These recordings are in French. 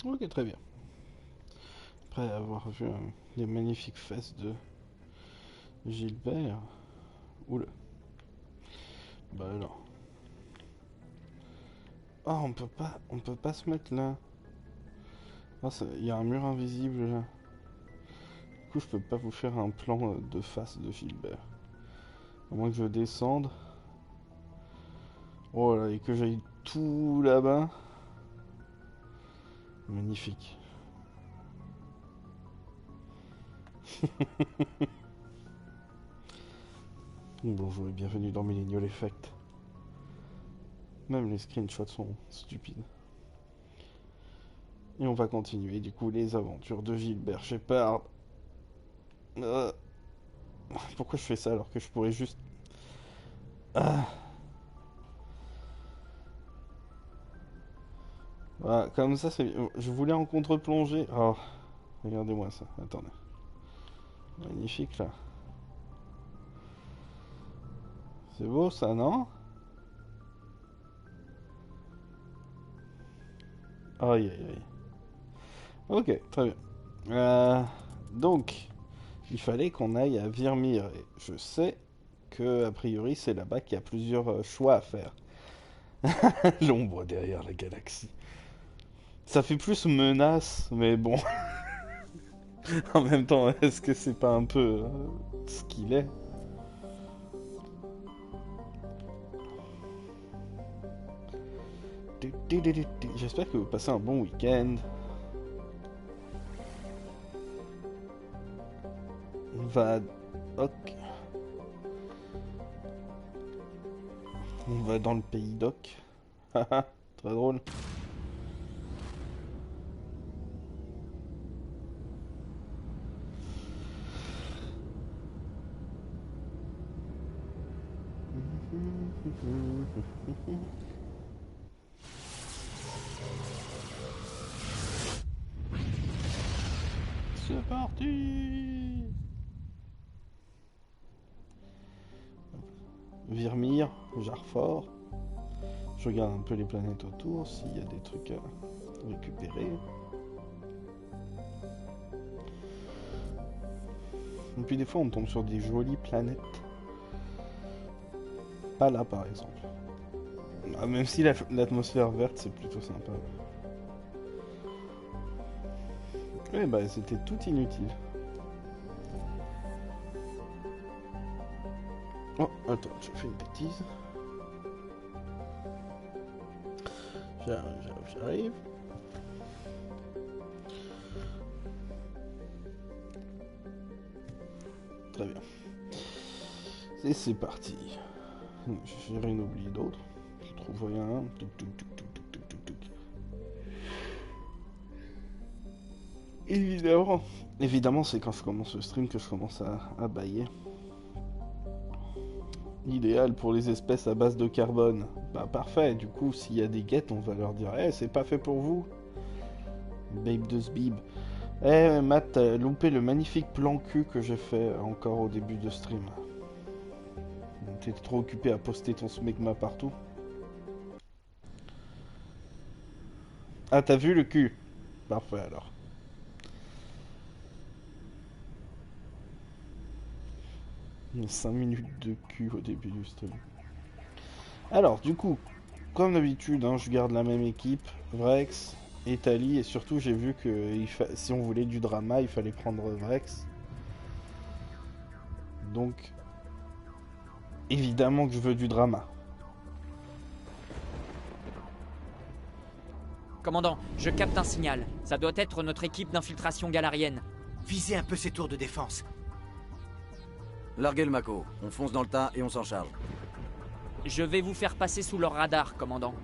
Ok, très bien. Après avoir vu les magnifiques fesses de Gilbert. Oula. Bah alors. Ah, on peut pas se mettre là. Ah, il y a un mur invisible là. Du coup, je peux pas vous faire un plan de face de Gilbert. À moins que je descende. Oh là, et que j'aille tout là-bas. Magnifique. Bonjour et bienvenue dans Millennial Effect. Même les screenshots sont stupides. Et on va continuer du coup les aventures de Gilbert Shepard. Euh, Pourquoi je fais ça alors que je pourrais juste... Ah, voilà, comme ça c'est... Je voulais en contre-plongée. Oh, regardez-moi ça. Attendez. Magnifique là. C'est beau ça, non? Aïe aïe aïe. Ok, très bien. Donc, il fallait qu'on aille à Virmire. Et je sais que, a priori, c'est là-bas qu'il y a plusieurs choix à faire. L'ombre derrière la galaxie. Ça fait plus menace, mais bon, en même temps, est-ce que c'est pas un peu ce qu'il est? J'espère que vous passez un bon week-end. On va... Ok. On va dans le pays d'Oc. Haha, très drôle. C'est parti! Virmire, Jarfort. Je regarde un peu les planètes autour, s'il y a des trucs à récupérer. Et puis des fois on tombe sur des jolies planètes. Pas là par exemple. Ah, même si l'atmosphère verte c'est plutôt sympa. Ouais bah c'était tout inutile. Oh attends, j'ai fait une bêtise. J'arrive. Très bien. Et c'est parti. J'ai rien oublié d'autre. Je trouve rien. Touc, touc, touc, touc, touc, touc, touc, touc. Évidemment. Évidemment, c'est quand je commence le stream que je commence à bailler. Idéal pour les espèces à base de carbone. Bah parfait, du coup s'il y a des guettes on va leur dire Eh c'est pas fait pour vous. Babe de Zbib. Eh Matt, t'as loupé le magnifique plan cul que j'ai fait encore au début de stream. T'étais trop occupé à poster ton smegma partout. Ah t'as vu le cul. Parfait alors. 5 minutes de cul au début du stream. Alors du coup, comme d'habitude, hein, je garde la même équipe. Vrex, Italie, et surtout j'ai vu que si on voulait du drama, il fallait prendre Vrex. Donc, évidemment que je veux du drama. Commandant, je capte un signal. Ça doit être notre équipe d'infiltration galarienne. Visez un peu ces tours de défense. Larguez le Mako, on fonce dans le tas et on s'en charge. Je vais vous faire passer sous leur radar, commandant.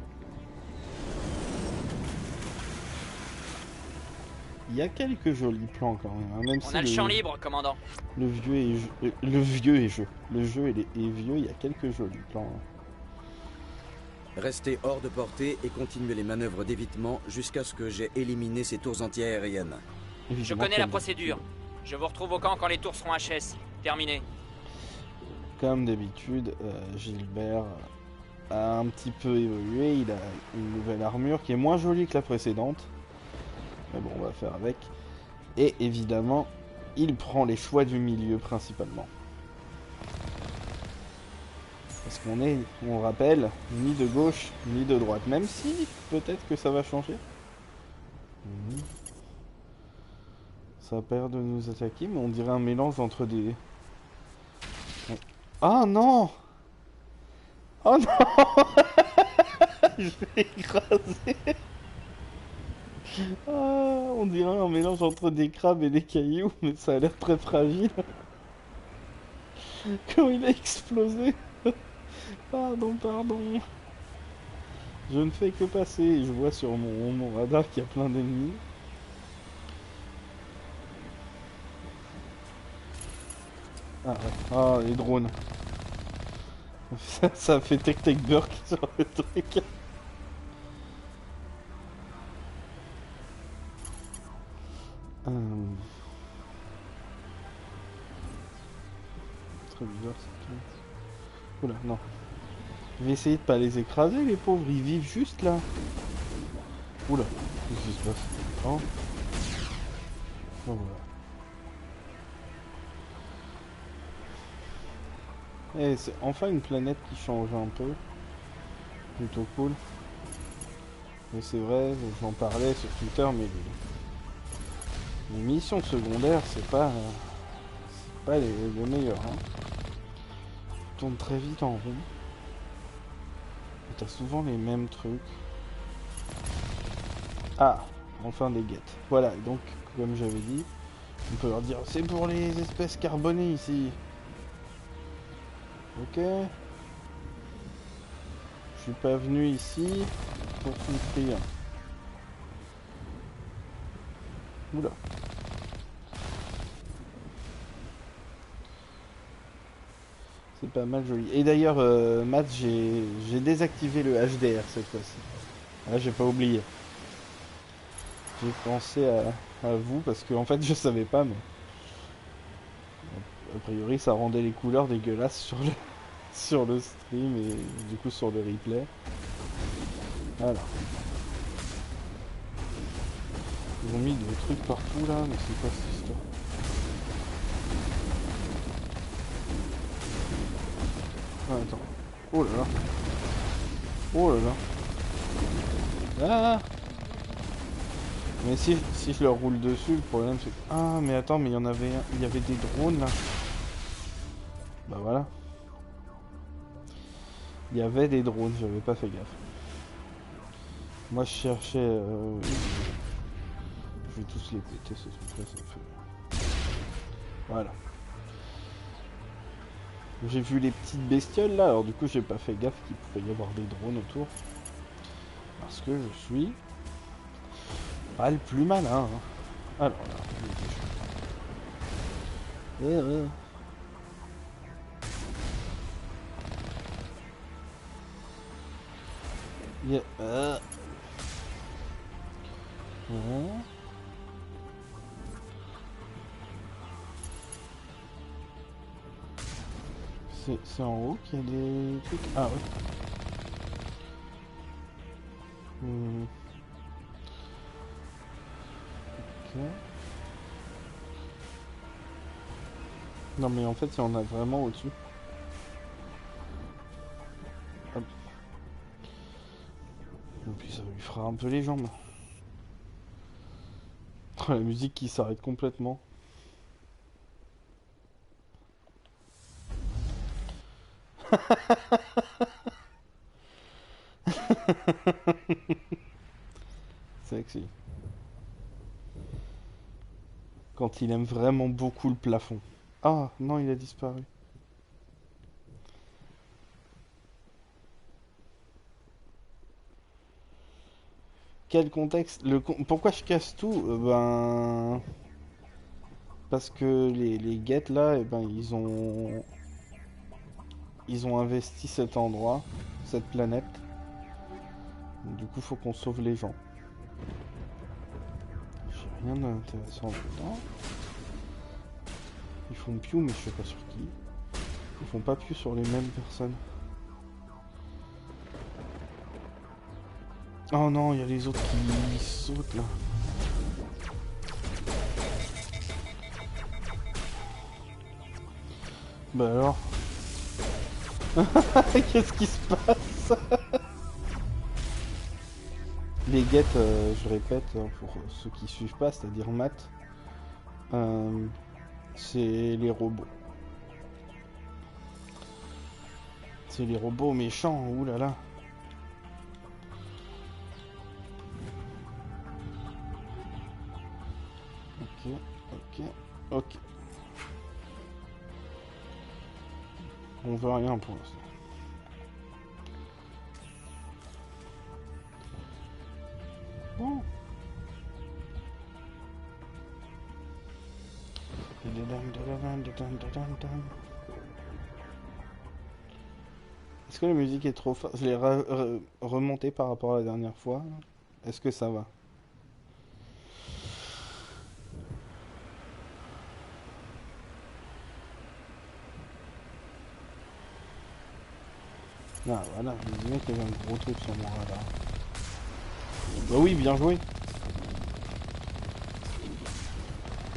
Il y a quelques jolis plans quand même, hein, même On si a le champ libre, commandant. le vieux est le vieux est jeu. Le jeu est vieux, il y a quelques jolis plans. Hein. Restez hors de portée et continuez les manœuvres d'évitement jusqu'à ce que j'ai éliminé ces tours antiaériennes. Je Évidemment, connais la comme procédure. Je vous retrouve au camp quand les tours seront HS. Terminé. Comme d'habitude, Gilbert a un petit peu évolué. Il a une nouvelle armure qui est moins jolie que la précédente. Mais bon, on va faire avec. Et évidemment, il prend les choix du milieu principalement. Parce qu'on est, on rappelle, ni de gauche, ni de droite. Même si, peut-être que ça va changer. Ça a peur de nous attaquer, mais on dirait un mélange entre des... Ah non! Oh non! Je vais écraser! Ah, on dirait un mélange entre des crabes et des cailloux, mais ça a l'air très fragile. Quand il a explosé. Pardon, pardon. Je ne fais que passer. Je vois sur mon radar qu'il y a plein d'ennemis. Ah ouais. Ah, les drones. Ça fait tech-tech-burk sur le truc. Très bizarre ça. Oula, non. Je vais essayer de pas les écraser, les pauvres. Ils vivent juste là. Oula, qu'est-ce qui se passe? Oh. Oh, voilà. Et c'est enfin une planète qui change un peu. Plutôt cool. Mais c'est vrai, j'en parlais sur Twitter, mais les missions secondaires, c'est pas les meilleures. Hein. Tu tournes très vite en rond. T'as souvent les mêmes trucs. Ah, enfin des guettes. Voilà, donc, comme j'avais dit, on peut leur dire, c'est pour les espèces carbonées ici. Ok. Je suis pas venu ici pour souffrir. Oula. C'est pas mal joli. Et d'ailleurs, Matt, j'ai désactivé le HDR cette fois-ci. Ah, j'ai pas oublié. J'ai pensé à vous parce que en fait je savais pas, mais a priori ça rendait les couleurs dégueulasses sur le sur le stream et du coup sur le replay. Voilà. Ils ont mis des trucs partout là, mais c'est quoi cette histoire? Ah, attends. Oh là là. Oh là là. Ah. Mais si je leur roule dessus, le problème c'est que... Ah mais attends, mais il y avait des drones là. Bah voilà. Il y avait des drones, j'avais pas fait gaffe. Moi je cherchais... Je vais tous les péter ce truc là, ça me fait... Voilà. J'ai vu les petites bestioles là, alors du coup j'ai pas fait gaffe qu'il pouvait y avoir des drones autour. Parce que je suis... pas le plus malin. Hein. Alors là... Yeah. C'est en haut qu'il y a des trucs. Ah ouais. Ok. Non mais en fait il y en a vraiment au-dessus. Hop. Et puis ça lui fera un peu les jambes. Oh, la musique qui s'arrête complètement. Sexy. Quand il aime vraiment beaucoup le plafond. Ah non, il a disparu. Quel contexte pourquoi je casse tout? Ben... Parce que les guettes là, eh ben, ils ont investi cet endroit, cette planète. Du coup, faut qu'on sauve les gens. J'ai rien d'intéressant dedans. Ils font piou, mais je sais pas sur qui. Ils font pas piou sur les mêmes personnes. Oh non, il y a les autres qui sautent là. Bah alors. Qu'est-ce qui se passe? Les guettes, je répète, pour ceux qui suivent pas, c'est-à-dire Matt, c'est les robots. C'est les robots méchants, oulala. Ok, ok, ok. On veut rien pour l'instant. Bon. Est-ce que la musique est trop forte? Je l'ai remontée par rapport à la dernière fois. Est-ce que ça va? Ah voilà, je me disais qu'il y avait un gros truc sur mon radar. Bah oui, bien joué.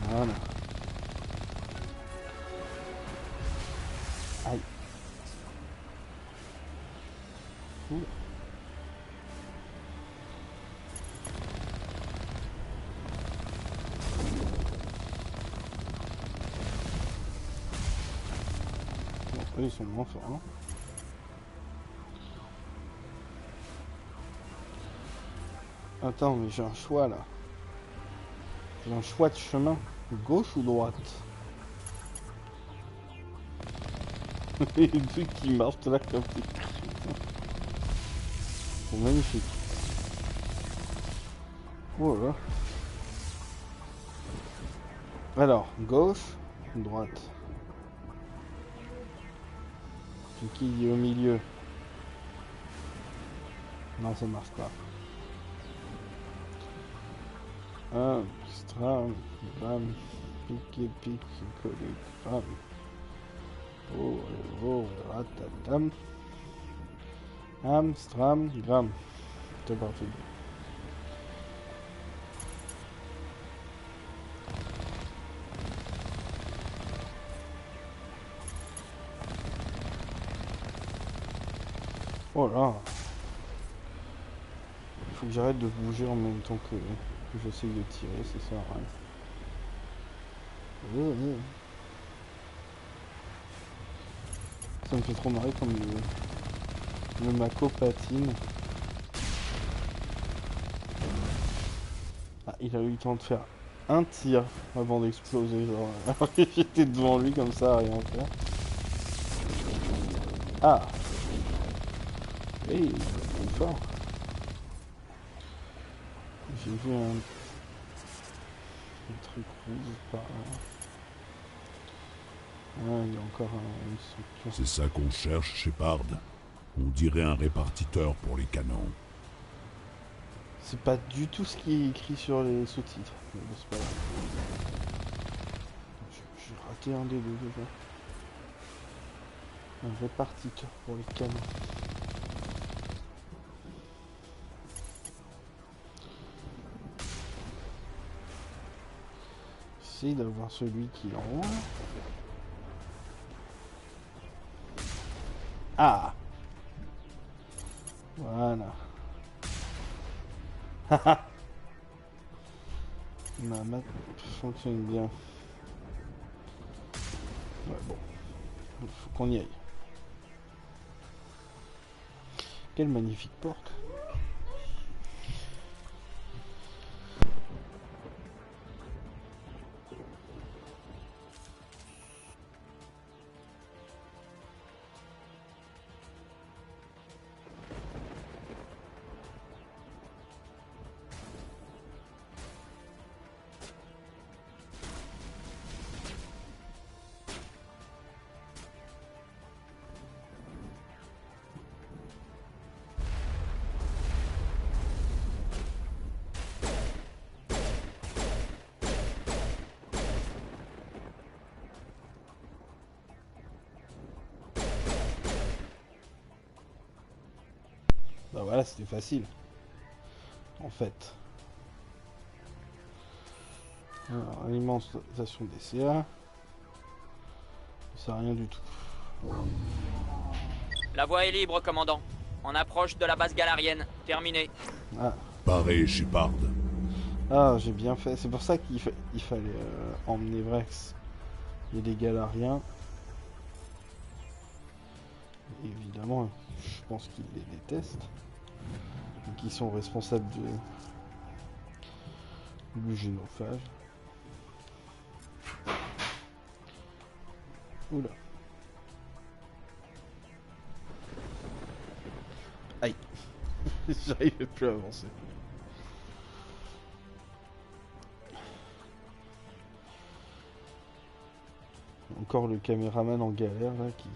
Voilà. Aïe. Ouh. Bon, eux, ils sont moins forts, hein. Attends, mais j'ai un choix là. J'ai un choix de chemin. Gauche ou droite? Les trucs qui marchent là comme des... C'est magnifique. Oh là là. Alors, gauche, droite. C'est qui est au milieu? Non, ça marche pas. Stram, gram, pique, pique, collé, gram. Oh, oh, ratatam. Stram, gram. C'est parti. Oh là. Il faut que j'arrête de bouger en même temps que j'essaye de tirer, c'est ça, ouais. Ça me fait trop marrer comme le Mako patine. Ah, il a eu le temps de faire un tir avant d'exploser, genre. Alors que j'étais devant lui comme ça à rien faire. Ah! Hey, c'est fort. J'ai vu un truc rouge par là. Ah, il y a encore une structure. C'est ça qu'on cherche, Shepard. On dirait un répartiteur pour les canons. C'est pas du tout ce qui est écrit sur les sous-titres. Mais bon, c'est pas grave. J'ai raté un des deux déjà. Un répartiteur pour les canons. J'essaie d'avoir celui qui est en haut. Ah! Voilà. Haha! Ma map fonctionne bien. Ouais, bon. Il faut qu'on y aille. Quelle magnifique porte. Bah voilà, c'était facile. En fait. Alors, alimentation des CA. sais rien du tout. La voie est libre, commandant. On approche de la base galarienne. Terminé. Ah, Paré, Shepard. ah j'ai bien fait. C'est pour ça qu'il fallait emmener Vrex. Il y a des Galariens. Évidemment, je pense qu'ils les détestent. Donc ils sont responsables du génophage. Oula. Aïe. J'arrivais plus à avancer. Encore le caméraman en galère là qui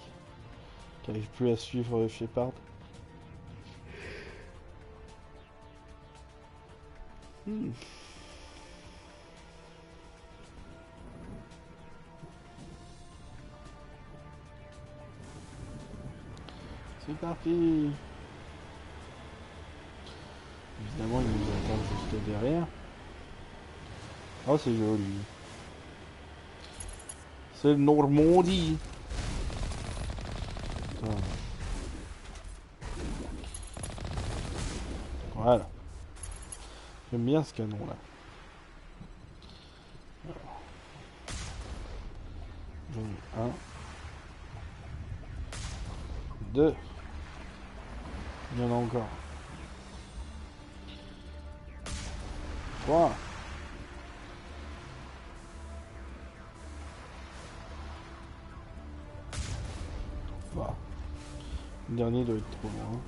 arrive plus à suivre Shepard. C'est parti. Évidemment, ils nous attendent juste derrière. Oh, c'est joli. C'est le Normandie. Putain. Voilà. J'aime bien ce canon là. J'en ai un. Deux. Il y en a encore. 3. Voilà. Le dernier doit être trop loin.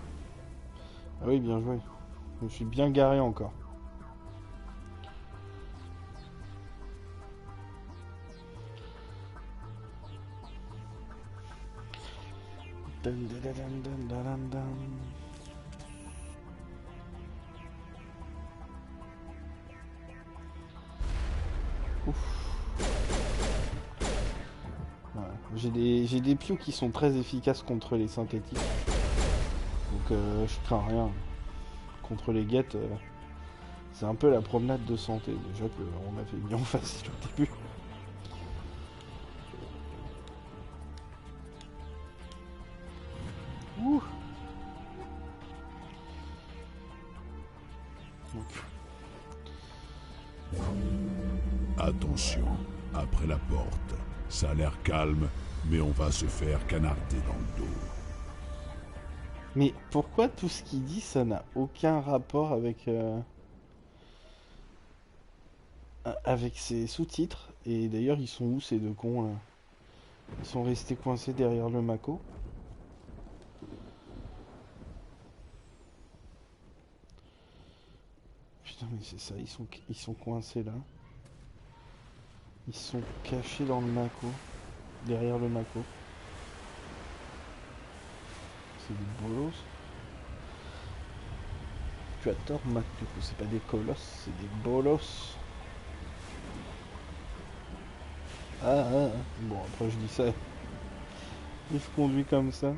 Ah oui, bien joué. Je me suis bien garé encore. Dun, dun, dun, dun, dun, dun, dun. Voilà. J'ai des pious qui sont très efficaces contre les synthétiques. Donc je crains rien. Contre les guettes, c'est un peu la promenade de santé. Déjà qu'on avait mis en facile au début. Ouh. Attention, après la porte. Ça a l'air calme, mais on va se faire canarder dans le dos. Mais pourquoi tout ce qu'il dit, ça n'a aucun rapport avec ses sous-titres? Et d'ailleurs, ils sont où ces deux cons là? Ils sont restés coincés derrière le Mako. Putain, mais c'est ça, ils sont coincés là. Ils sont cachés dans le Mako. Derrière le Mako. C'est des bolos. Tu as tort, Mac, du coup, c'est pas des colosses, c'est des bolos. Ah. Bon, après je dis ça. Il se conduit comme ça.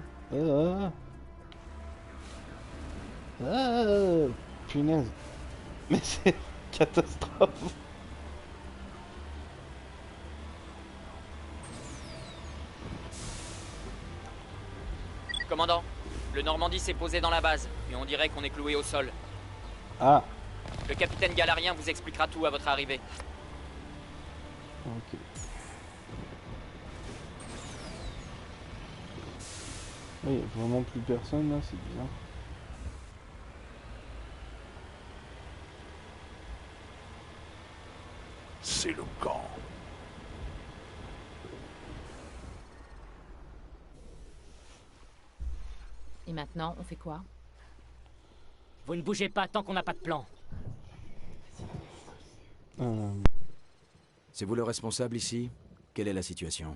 Punaise. Mais c'est une catastrophe. Commandant, le Normandie s'est posé dans la base, et on dirait qu'on est cloué au sol. Ah, Le capitaine galarien vous expliquera tout à votre arrivée. ok. Il n'y a vraiment plus personne là, c'est bizarre. C'est le camp. Et maintenant, on fait quoi? Vous ne bougez pas tant qu'on n'a pas de plan. C'est vous le responsable ici? Quelle est la situation?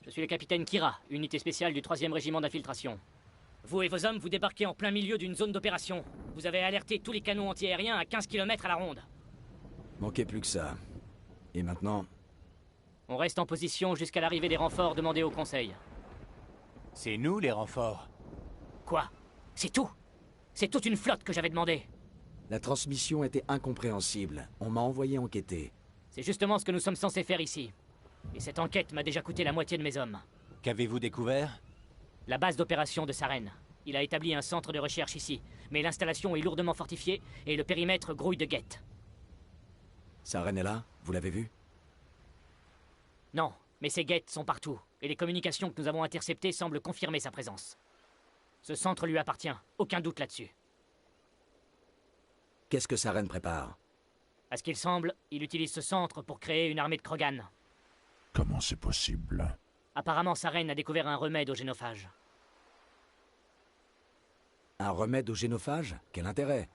Je suis le capitaine Kira, unité spéciale du 3e régiment d'infiltration. Vous et vos hommes, vous débarquez en plein milieu d'une zone d'opération. Vous avez alerté tous les canons antiaériens à 15 km à la ronde. Manquait plus que ça. Et maintenant? On reste en position jusqu'à l'arrivée des renforts demandés au Conseil. C'est nous les renforts. Quoi? C'est tout? C'est toute une flotte que j'avais demandé. La transmission était incompréhensible. On m'a envoyé enquêter. C'est justement ce que nous sommes censés faire ici. Et cette enquête m'a déjà coûté la moitié de mes hommes. Qu'avez-vous découvert? La base d'opération de Saren. Il a établi un centre de recherche ici, mais l'installation est lourdement fortifiée et le périmètre grouille de guettes. Saren est là? Vous l'avez vu? Non, mais ces guettes sont partout, et les communications que nous avons interceptées semblent confirmer sa présence. Ce centre lui appartient, aucun doute là-dessus. Qu'est-ce que Saren prépare? À ce qu'il semble, il utilise ce centre pour créer une armée de Krogan. Comment c'est possible? Apparemment, Saren a découvert un remède au génophage. Un remède au génophage? Quel intérêt?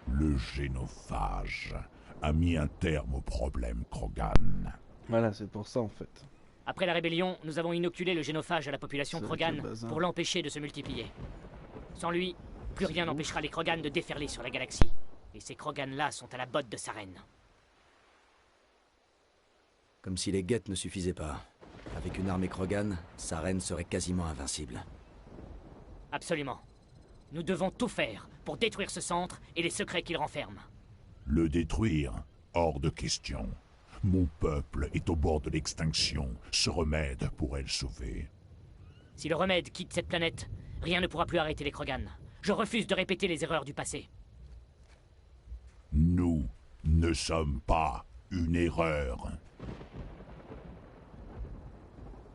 Le génophage a mis un terme au problème Krogan. Voilà, c'est pour ça en fait. Après la rébellion, nous avons inoculé le génophage à la population C'est Krogan le bazar. pour l'empêcher de se multiplier. Sans lui, plus rien n'empêchera les Krogan de déferler sur la galaxie. Et ces Krogan-là sont à la botte de Saren. Comme si les guettes ne suffisaient pas. Avec une armée Krogan, Saren serait quasiment invincible. Absolument. Nous devons tout faire pour détruire ce centre et les secrets qu'il renferme. Le détruire? Hors de question. Mon peuple est au bord de l'extinction. Ce remède pourrait le sauver. Si le remède quitte cette planète, rien ne pourra plus arrêter les Krogan. Je refuse de répéter les erreurs du passé. Nous ne sommes pas une erreur.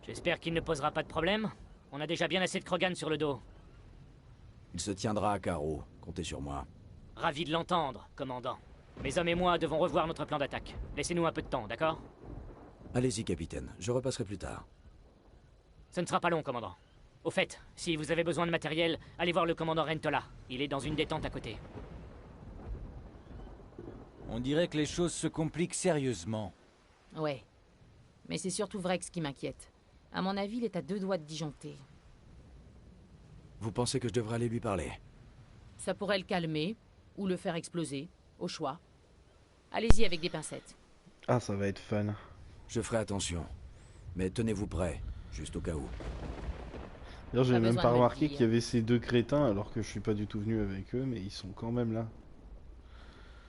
J'espère qu'il ne posera pas de problème. On a déjà bien assez de Krogan sur le dos. Il se tiendra à carreau. Comptez sur moi. Ravi de l'entendre, commandant. Mes hommes et moi devons revoir notre plan d'attaque. Laissez-nous un peu de temps, d'accord? Allez-y, capitaine. Je repasserai plus tard. Ce ne sera pas long, commandant. Au fait, si vous avez besoin de matériel, allez voir le commandant Rentola. Il est dans une détente à côté. On dirait que les choses se compliquent sérieusement. Ouais. Mais c'est surtout Vrex qui m'inquiète. À mon avis, il est à 2 doigts de disjoncter. Vous pensez que je devrais aller lui parler? Ça pourrait le calmer, ou le faire exploser, au choix. Allez-y avec des pincettes. Ah, ça va être fun. Je ferai attention. Mais tenez-vous prêts, juste au cas où. D'ailleurs, j'ai Pas même besoin pas de me le remarqué dire. qu'il y avait ces deux crétins alors que je suis pas du tout venu avec eux, mais ils sont quand même là.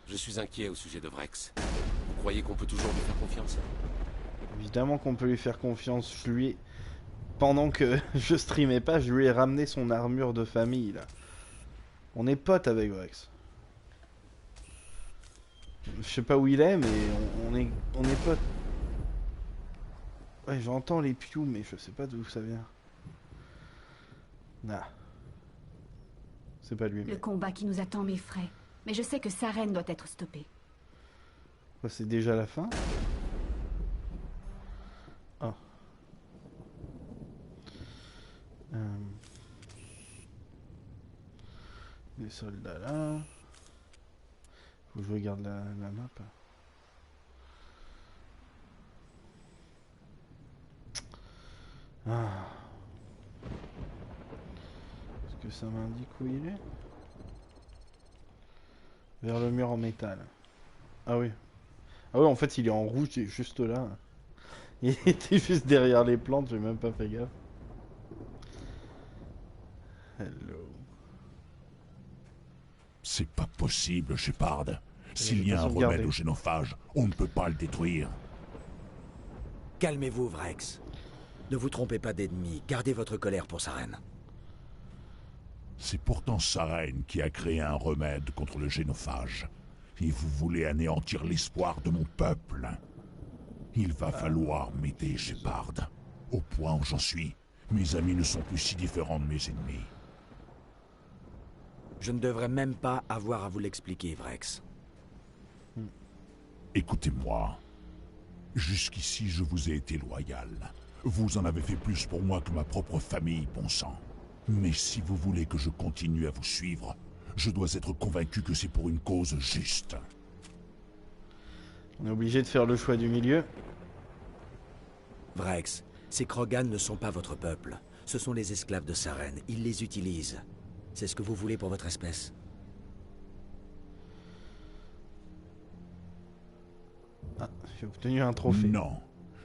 Je suis inquiet au sujet de Vrex. Vous croyez qu'on peut toujours lui faire confiance? Évidemment qu'on peut lui faire confiance. Je lui ai... Pendant que je streamais pas, je lui ai ramené son armure de famille là. On est potes avec Vrex. Je sais pas où il est, mais on est potes. Ouais, j'entends les pious, mais je sais pas d'où ça vient. Nah. C'est pas lui, mais... Le combat qui nous attend m'effraie. Mais je sais que Saren doit être stoppée. Quoi, c'est déjà la fin? Ah. Les soldats là. Faut que je regarde la map. Ah. Est-ce que ça m'indique où il est? Vers le mur en métal. Ah oui. Ah oui, en fait, il est en rouge, il est juste là. Il était juste derrière les plantes, j'ai même pas fait gaffe. Hello. C'est pas possible, Shepard. S'il j'ai y a pas un sauvegardé. remède au génophage, on ne peut pas le détruire. Calmez-vous, Vrex. Ne vous trompez pas d'ennemi. Gardez votre colère pour Saren. C'est pourtant Saren qui a créé un remède contre le génophage. Et vous voulez anéantir l'espoir de mon peuple. Il va falloir m'aider, Shepard. Au point où j'en suis, mes amis ne sont plus si différents de mes ennemis. Je ne devrais même pas avoir à vous l'expliquer, Vrex. Écoutez-moi. Jusqu'ici, je vous ai été loyal. Vous en avez fait plus pour moi que ma propre famille, bon sang. Mais si vous voulez que je continue à vous suivre, je dois être convaincu que c'est pour une cause juste. On est obligé de faire le choix du milieu. Vrex, ces Krogan ne sont pas votre peuple. Ce sont les esclaves de Saren. Ils les utilisent. C'est ce que vous voulez pour votre espèce? Ah, j'ai obtenu un trophée. Non.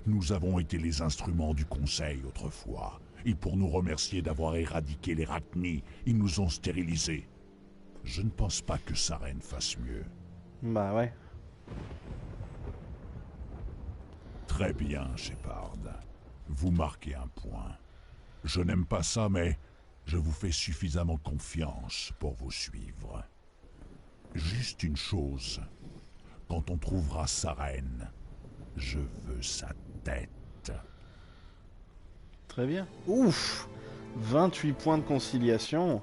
Nous avons été les instruments du Conseil autrefois. Et pour nous remercier d'avoir éradiqué les Rachni, ils nous ont stérilisés. Je ne pense pas que Saren fasse mieux. Bah ouais. Très bien, Shepard. Vous marquez un point. Je n'aime pas ça, mais je vous fais suffisamment confiance pour vous suivre. Juste une chose. Quand on trouvera Sarene, je veux sa tête. Très bien. Ouf, 28 points de conciliation.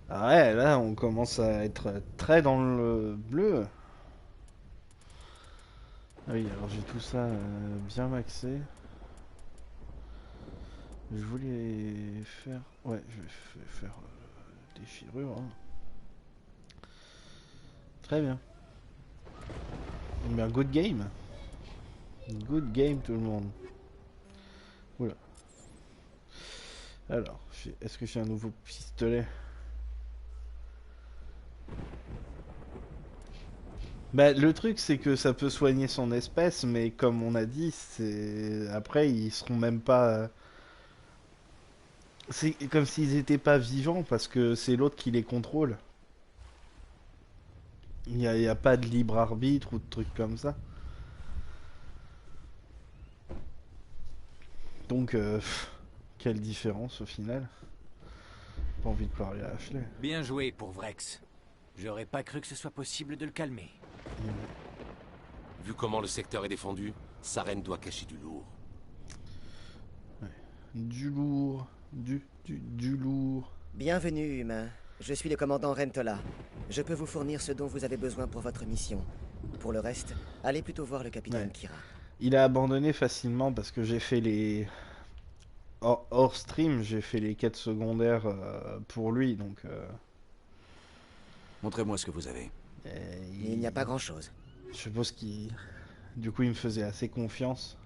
Ah ouais, là on commence à être très dans le bleu. Ah oui, alors j'ai tout ça bien maxé. Je voulais faire... Ouais, je vais faire déchirure. Hein. Très bien. Mais good game. Good game tout le monde. Oula. Alors, est-ce que j'ai un nouveau pistolet? Bah, le truc c'est que ça peut soigner son espèce, mais comme on a dit, c'est après ils seront même pas. C'est comme s'ils étaient pas vivants parce que c'est l'autre qui les contrôle. Il y a pas de libre arbitre ou de trucs comme ça. Donc, quelle différence au final? Pas envie de parler à Ashley. Bien joué pour Vrex. J'aurais pas cru que ce soit possible de le calmer. Vu comment le secteur est défendu, Sarene doit cacher du lourd. Ouais. Du lourd. Du lourd. Bienvenue, humain. Je suis le commandant Rentola. Je peux vous fournir ce dont vous avez besoin pour votre mission. Pour le reste, allez plutôt voir le capitaine Kira. Il a abandonné facilement parce que j'ai fait les... Hors stream, j'ai fait les quêtes secondaires pour lui, donc... Montrez-moi ce que vous avez. Il n'y a pas grand-chose. Je suppose qu'il... Du coup, il me faisait assez confiance.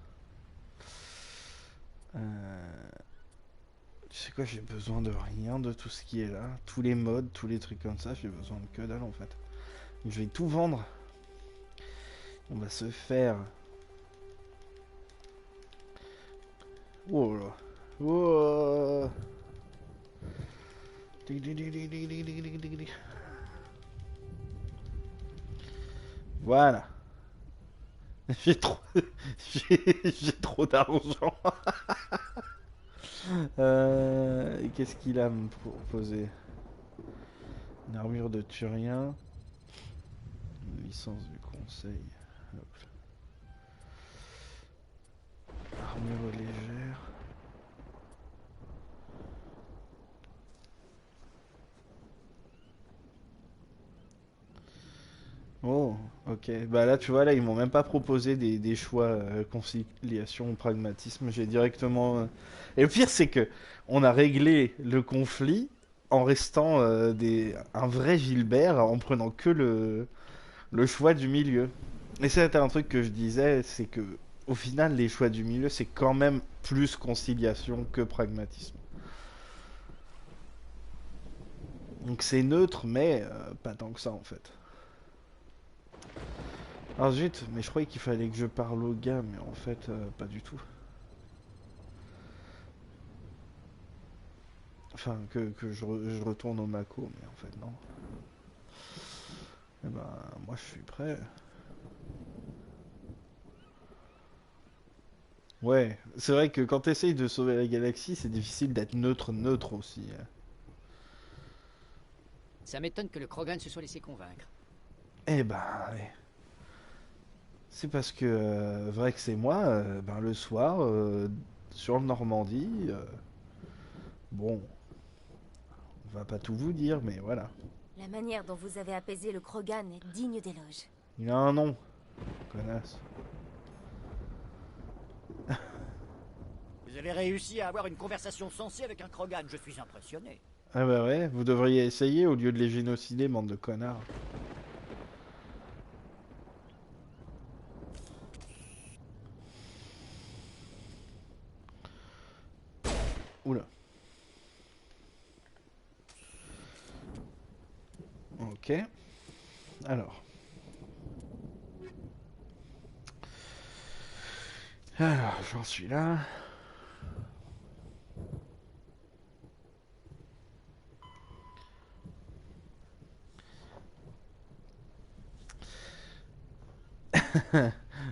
Tu sais quoi, j'ai besoin de rien de tout ce qui est là. Tous les modes, tous les trucs comme ça, j'ai besoin de que dalle en fait. Donc, je vais tout vendre. On va se faire... Oh là. Oh. Voilà. J'ai trop... j'ai trop d'argent. Qu'est-ce qu'il a à me proposer? Une armure de Turien. Une licence du conseil. Hop. Armure légère. Oh, ok. Bah là, tu vois, là, ils m'ont même pas proposé des choix conciliation ou pragmatisme. J'ai directement... Et le pire, c'est que on a réglé le conflit en restant un vrai Gilbert, en prenant que le choix du milieu. Et c'était un truc que je disais, c'est que au final, les choix du milieu, c'est quand même plus conciliation que pragmatisme. Donc c'est neutre, mais pas tant que ça, en fait. Ah zut, mais je croyais qu'il fallait que je parle au gars, mais en fait, pas du tout. Enfin, que je retourne au Mako, mais en fait, non. Eh ben, moi je suis prêt. Ouais, c'est vrai que quand t'essayes de sauver la galaxie, c'est difficile d'être neutre aussi. Ça m'étonne que le Krogan se soit laissé convaincre. Eh ben, ouais. C'est parce que vrai que c'est moi, ben, le soir, sur le Normandie, bon, on va pas tout vous dire, mais voilà. La manière dont vous avez apaisé le Krogan est digne d'éloge. Il a un nom, connasse. Vous avez réussi à avoir une conversation sensée avec un Krogan, je suis impressionné. Ah bah ouais, vous devriez essayer au lieu de les génocider, bande de connards. Oula. Ok. Alors. Alors, j'en suis là.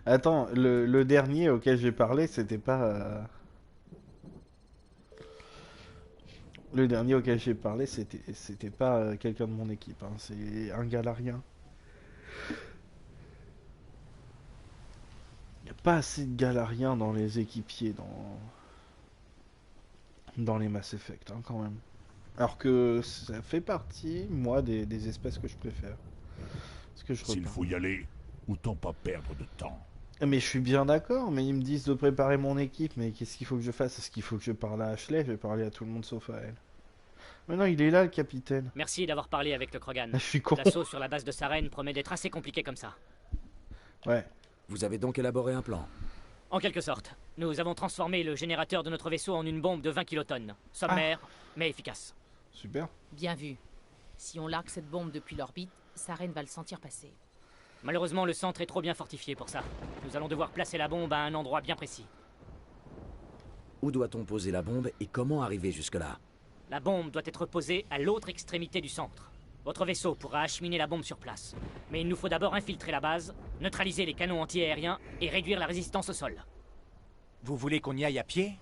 Attends, le dernier auquel j'ai parlé, c'était pas... Le dernier auquel j'ai parlé, c'était pas quelqu'un de mon équipe, hein. C'est un galarien. Il n'y a pas assez de galariens dans les équipiers, dans les Mass Effect, hein, quand même. Alors que ça fait partie, moi, des espèces que je préfère. S'il faut y aller, autant pas perdre de temps. Mais je suis bien d'accord, mais ils me disent de préparer mon équipe, mais qu'est-ce qu'il faut que je fasse? Est-ce qu'il faut que je parle à Ashley? Je vais parler à tout le monde sauf à elle. Mais non, il est là, le capitaine. Merci d'avoir parlé avec le Krogan. Je suis con. L'assaut sur la base de Sarene promet d'être assez compliqué comme ça. Ouais. Vous avez donc élaboré un plan? En quelque sorte. Nous avons transformé le générateur de notre vaisseau en une bombe de 20 kilotonnes. Sommaire, mais efficace. Super. Bien vu. Si on largue cette bombe depuis l'orbite, Sarene va le sentir passer. Malheureusement, le centre est trop bien fortifié pour ça. Nous allons devoir placer la bombe à un endroit bien précis. Où doit-on poser la bombe et comment arriver jusque-là? La bombe doit être posée à l'autre extrémité du centre. Votre vaisseau pourra acheminer la bombe sur place. Mais il nous faut d'abord infiltrer la base, neutraliser les canons anti-aériens et réduire la résistance au sol. Vous voulez qu'on y aille à pied?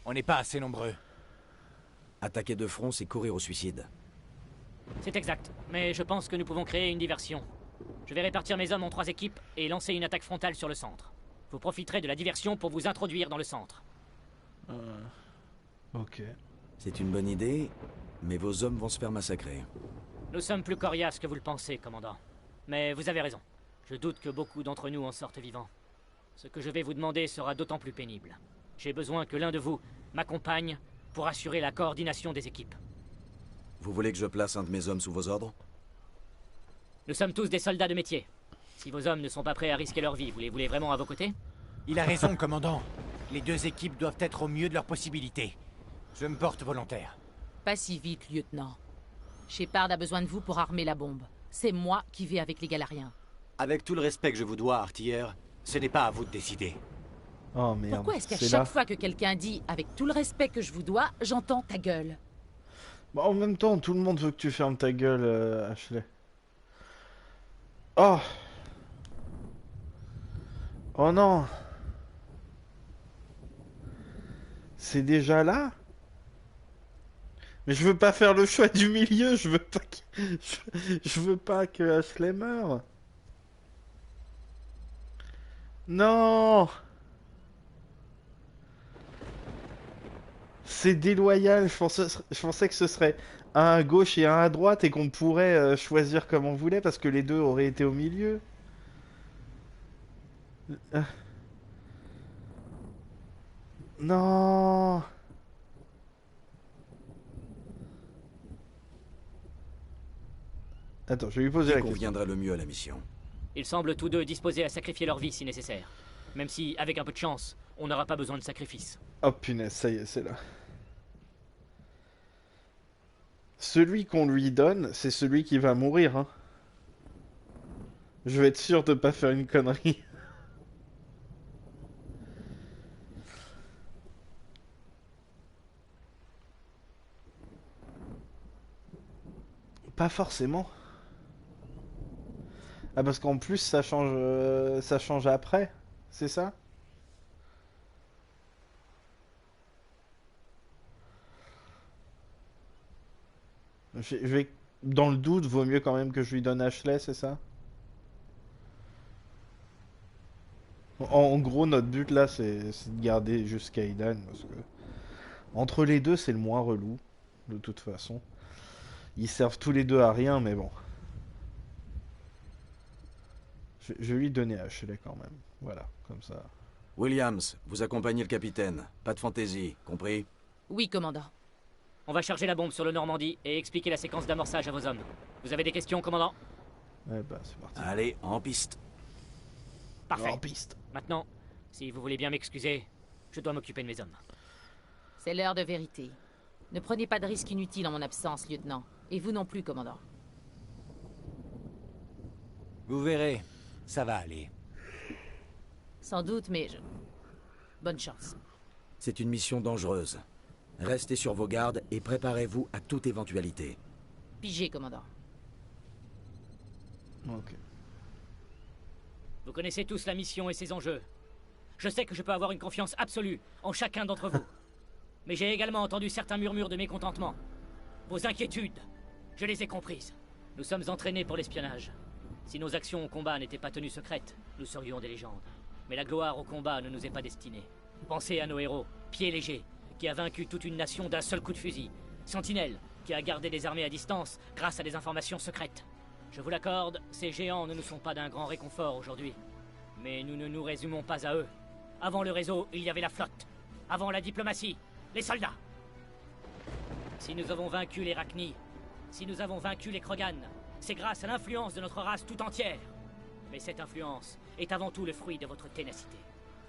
On n'est pas assez nombreux. Attaquer de front, c'est courir au suicide. C'est exact, mais je pense que nous pouvons créer une diversion. Je vais répartir mes hommes en 3 équipes et lancer une attaque frontale sur le centre. Vous profiterez de la diversion pour vous introduire dans le centre. Ok. C'est une bonne idée, mais vos hommes vont se faire massacrer. Nous sommes plus coriaces que vous le pensez, commandant. Mais vous avez raison. Je doute que beaucoup d'entre nous en sortent vivants. Ce que je vais vous demander sera d'autant plus pénible. J'ai besoin que l'un de vous m'accompagne pour assurer la coordination des équipes. Vous voulez que je place un de mes hommes sous vos ordres? Nous sommes tous des soldats de métier. Si vos hommes ne sont pas prêts à risquer leur vie, vous les voulez vraiment à vos côtés? Il a raison, commandant. Les 2 équipes doivent être au mieux de leurs possibilités. Je me porte volontaire. Pas si vite, lieutenant. Shepard a besoin de vous pour armer la bombe. C'est moi qui vais avec les Galariens. Avec tout le respect que je vous dois, artilleur, ce n'est pas à vous de décider. Oh merde. Pourquoi est-ce qu'à c'est chaque là. fois que quelqu'un dit « avec tout le respect que je vous dois », j'entends ta gueule? Bah, en même temps, tout le monde veut que tu fermes ta gueule, Ashley. Oh. Oh non. C'est déjà là? Mais je veux pas faire le choix du milieu, je veux pas que... je veux pas que Ashley meure. Non. C'est déloyal, je pensais que ce serait un à gauche et un à droite et qu'on pourrait choisir comme on voulait parce que les deux auraient été au milieu. Non. Attends, je vais lui poser la question. Conviendrait le mieux à la mission. Ils semblent tous deux disposés à sacrifier leur vie si nécessaire. Même si, avec un peu de chance, on n'aura pas besoin de sacrifice. Oh punaise, ça y est, c'est là. Celui qu'on lui donne, c'est celui qui va mourir, hein. Je vais être sûr de pas faire une connerie. Pas forcément. Ah parce qu'en plus ça change après, c'est ça? Je vais dans le doute, vaut mieux quand même que je lui donne Ashley, c'est ça? En gros, notre but là, c'est de garder juste Kaidan parce que entre les deux, c'est le moins relou de toute façon. Ils servent tous les deux à rien, mais bon. Je vais lui donner Ashley quand même. Voilà, comme ça. Williams, vous accompagnez le capitaine. Pas de fantaisie, compris? Oui, commandant. On va charger la bombe sur le Normandie et expliquer la séquence d'amorçage à vos hommes. Vous avez des questions, commandant? Ouais, bah c'est parti. Allez, en piste. Parfait. En piste. Maintenant, si vous voulez bien m'excuser, je dois m'occuper de mes hommes. C'est l'heure de vérité. Ne prenez pas de risques inutiles en mon absence, lieutenant. Et vous non plus, commandant. Vous verrez, ça va aller. Sans doute, mais bonne chance. C'est une mission dangereuse. Restez sur vos gardes et préparez-vous à toute éventualité. Pigé, commandant. Ok. Vous connaissez tous la mission et ses enjeux. Je sais que je peux avoir une confiance absolue en chacun d'entre vous. Mais j'ai également entendu certains murmures de mécontentement. Vos inquiétudes, je les ai comprises. Nous sommes entraînés pour l'espionnage. Si nos actions au combat n'étaient pas tenues secrètes, nous serions des légendes. Mais la gloire au combat ne nous est pas destinée. Pensez à nos héros, Pied Léger, qui a vaincu toute une nation d'un seul coup de fusil. Sentinelle, qui a gardé des armées à distance grâce à des informations secrètes. Je vous l'accorde, ces géants ne nous sont pas d'un grand réconfort aujourd'hui. Mais nous ne nous résumons pas à eux. Avant le réseau, il y avait la flotte. Avant la diplomatie, les soldats. Si nous avons vaincu les Rachni, si nous avons vaincu les Krogan, c'est grâce à l'influence de notre race tout entière. Mais cette influence est avant tout le fruit de votre ténacité.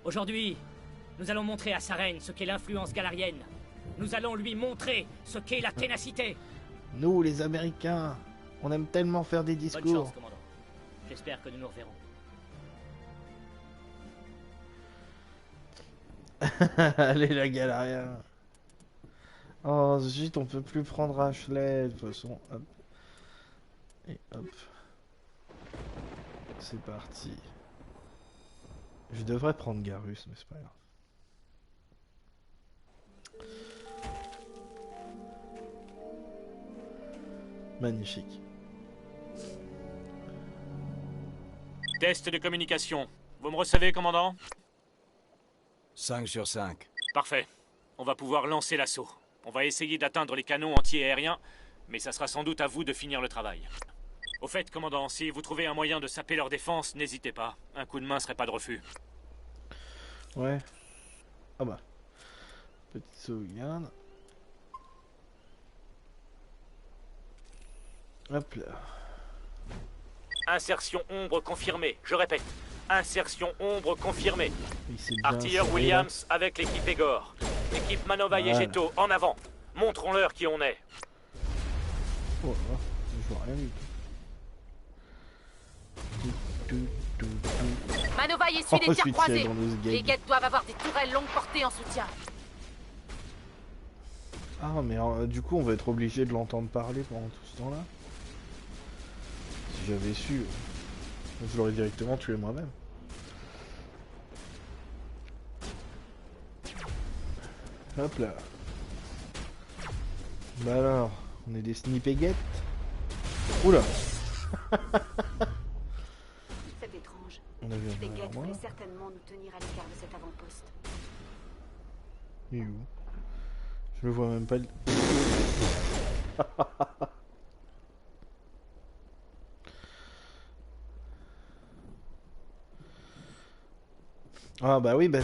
Aujourd'hui, nous allons montrer à Sarene ce qu'est l'influence galarienne. Nous allons lui montrer ce qu'est la ténacité. Nous, les Américains, on aime tellement faire des discours. Bonne chance, commandant. J'espère que nous nous reverrons. Allez, la Galarien. Oh, zut, on peut plus prendre Ashley, de toute façon. Hop. Et hop. C'est parti. Je devrais prendre Garrus, mais c'est pas grave. Magnifique. Test de communication. Vous me recevez, commandant? 5 sur 5. Parfait. On va pouvoir lancer l'assaut. On va essayer d'atteindre les canons anti-aériens, mais ça sera sans doute à vous de finir le travail. Au fait, commandant, si vous trouvez un moyen de saper leur défense, n'hésitez pas. Un coup de main serait pas de refus. Ouais. Ah bah. Petite sauvegarde. Hop là. Insertion ombre confirmée. Je répète. Insertion ombre confirmée. Oui, Artilleur Williams avec l'équipe Egor. Équipe Manovaille et Geto, en avant. Montrons-leur qui on est. Oh là, je vois rien du tout. Manovaille essuie les tirs croisés. Les Les guettes doivent avoir des tourelles longue portée en soutien. Ah mais du coup on va être obligé de l'entendre parler pendant tout ce temps-là. Si j'avais su, je l'aurais directement tué moi-même. Hop là. Bah alors, on est des snipeguettes. Oula. C'est étrange. On a vu Les un guettes moi. voulaient certainement nous tenir à l'écart de cet avant-poste. Il est où? Je le vois même pas. Ah bah oui, bah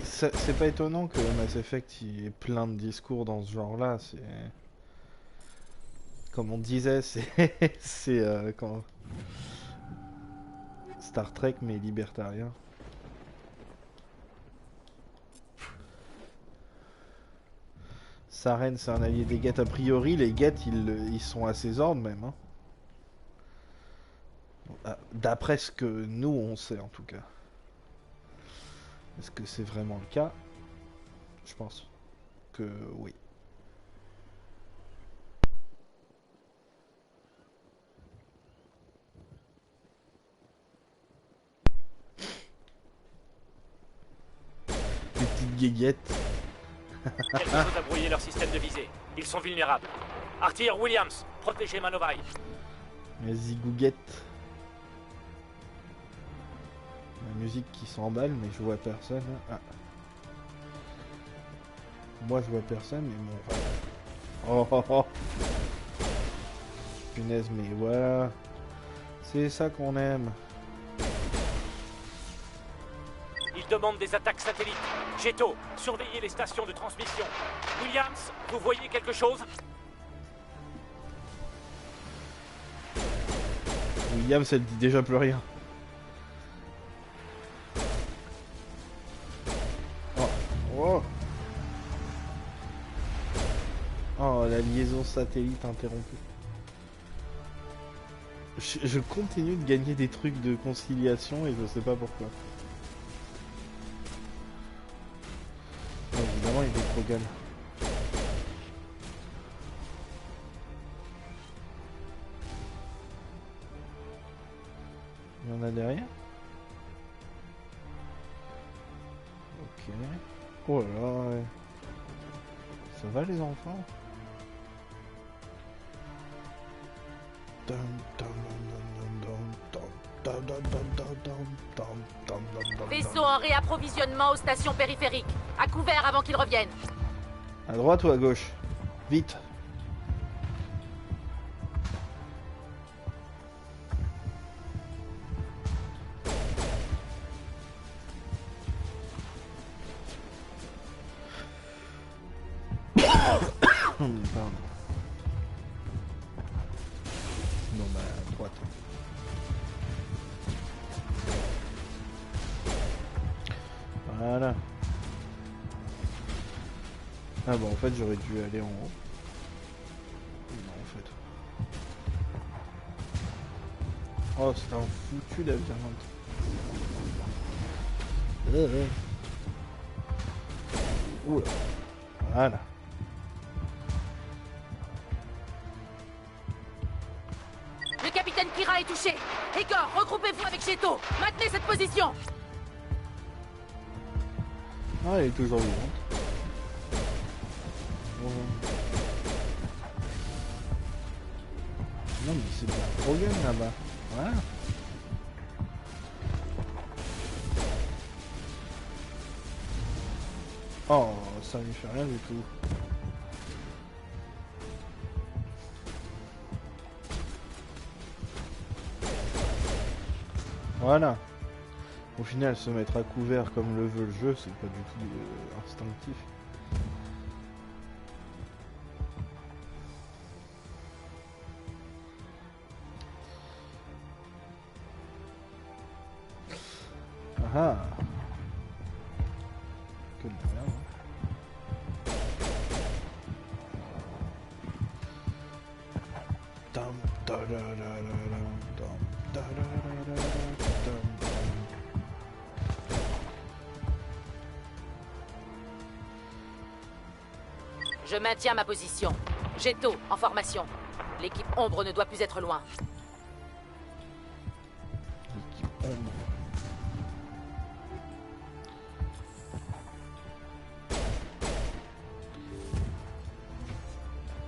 c'est pas étonnant que Mass Effect il y ait plein de discours dans ce genre-là. C'est comme on disait, c'est quand Star Trek mais libertarien. Sarene c'est un allié des Geth. A priori les Geth ils sont à ses ordres même. Hein. D'après ce que nous on sait en tout cas. Est-ce que c'est vraiment le cas? Je pense que oui. Les petites guéguettes. Quelque chose a brouillé leur système de visée. Ils sont vulnérables. Artilleur Williams, protégez Manovaille. Vas-y, Gouguette. La musique qui s'emballe, mais je vois personne. Ah. Moi, je vois personne, mais bon. Oh. Punaise, mais voilà. C'est ça qu'on aime. Ils demandent des attaques satellites. Geto, surveillez les stations de transmission. Williams, vous voyez quelque chose? Williams, elle dit déjà plus rien. Oh. Oh, la liaison satellite interrompue. Je continue de gagner des trucs de conciliation et je sais pas pourquoi. Oh, évidemment, il y a des Krogan. Il y en a derrière? Oh là là, ouais. Ça va les enfants? Vaisseau en réapprovisionnement aux stations périphériques. À couvert avant qu'ils reviennent. À droite ou à gauche? Vite. Pardon. Non, bah, à droite. Voilà. Ah bon, en fait, j'aurais dû aller en haut. Non, en fait. Oh, c'est un foutu labyrinthe. Oula. Voilà. Le capitaine Kira est touché. Igor, regroupez-vous avec Cheto. Maintenez cette position. Ah, elle est toujours vivante. Non, mais c'est bien trop bien là-bas. Voilà. Oh, ça lui fait rien du tout. Voilà. Au final, se mettre à couvert comme le veut le jeu, c'est pas du tout instinctif. Ah. Que de la merde. Je maintiens ma position. Cheto, en formation. L'équipe ombre ne doit plus être loin. L'équipe ombre.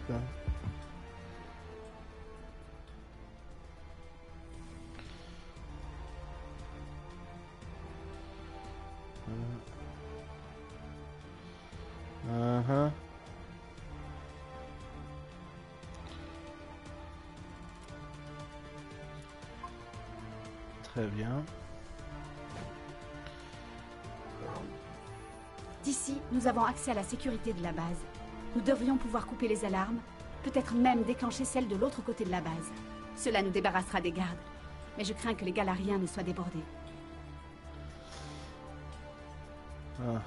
Là. Très bien. D'ici, nous avons accès à la sécurité de la base. Nous devrions pouvoir couper les alarmes, peut-être même déclencher celles de l'autre côté de la base. Cela nous débarrassera des gardes. Mais je crains que les Galariens ne soient débordés. Ah.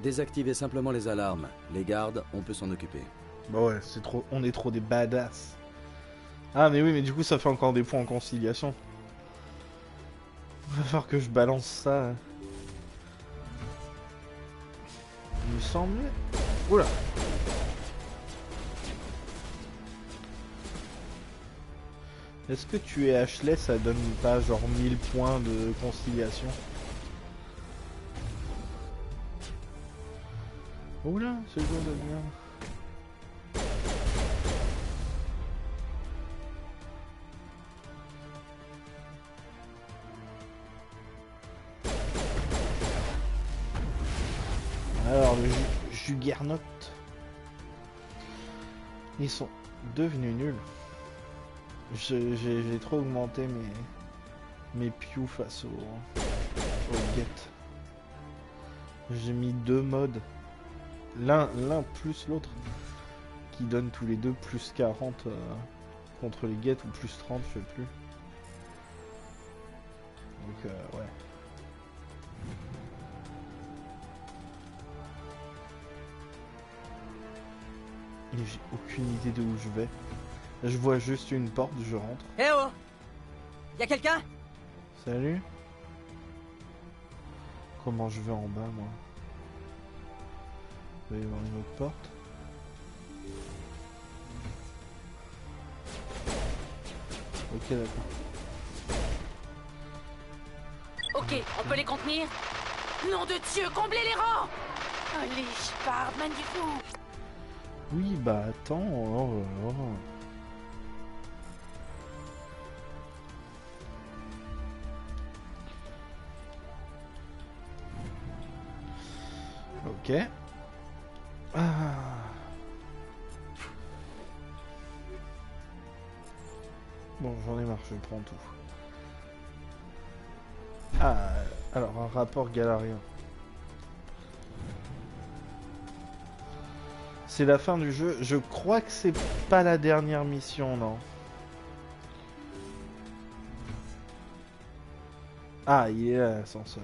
Désactivez simplement les alarmes. Les gardes, on peut s'en occuper. Bah ouais, c'est trop. On est trop des badass. Ah mais oui, mais du coup ça fait encore des points en conciliation. Va falloir que je balance ça. Il me semblait. Oula. Est-ce que tu es Ashley, ça donne pas genre 1000 points de conciliation? Oula, c'est quoi de bien. Alors, le Juggernaut. Ils sont devenus nuls. J'ai trop augmenté mes pious face au get. J'ai mis deux modes. L'un plus l'autre. Qui donne tous les deux plus 40 contre les get ou plus 30, je sais plus. Donc, ouais. Et j'ai aucune idée de où je vais. Je vois juste une porte, je rentre. Eh oh! Y'a quelqu'un? Salut. Comment je vais en bas, moi? Il va y avoir une autre porte. Ok, d'accord. Ok, on peut les contenir? Nom de Dieu, comblez les rangs! Allez, Shepard, magnifique! Oui, bah attends. Oh, oh. Ok. Ah. Bon, j'en ai marre, je prends tout. Ah, alors un rapport galarien. C'est la fin du jeu. Je crois que c'est pas la dernière mission, non. Ah, il est là, l'ascenseur.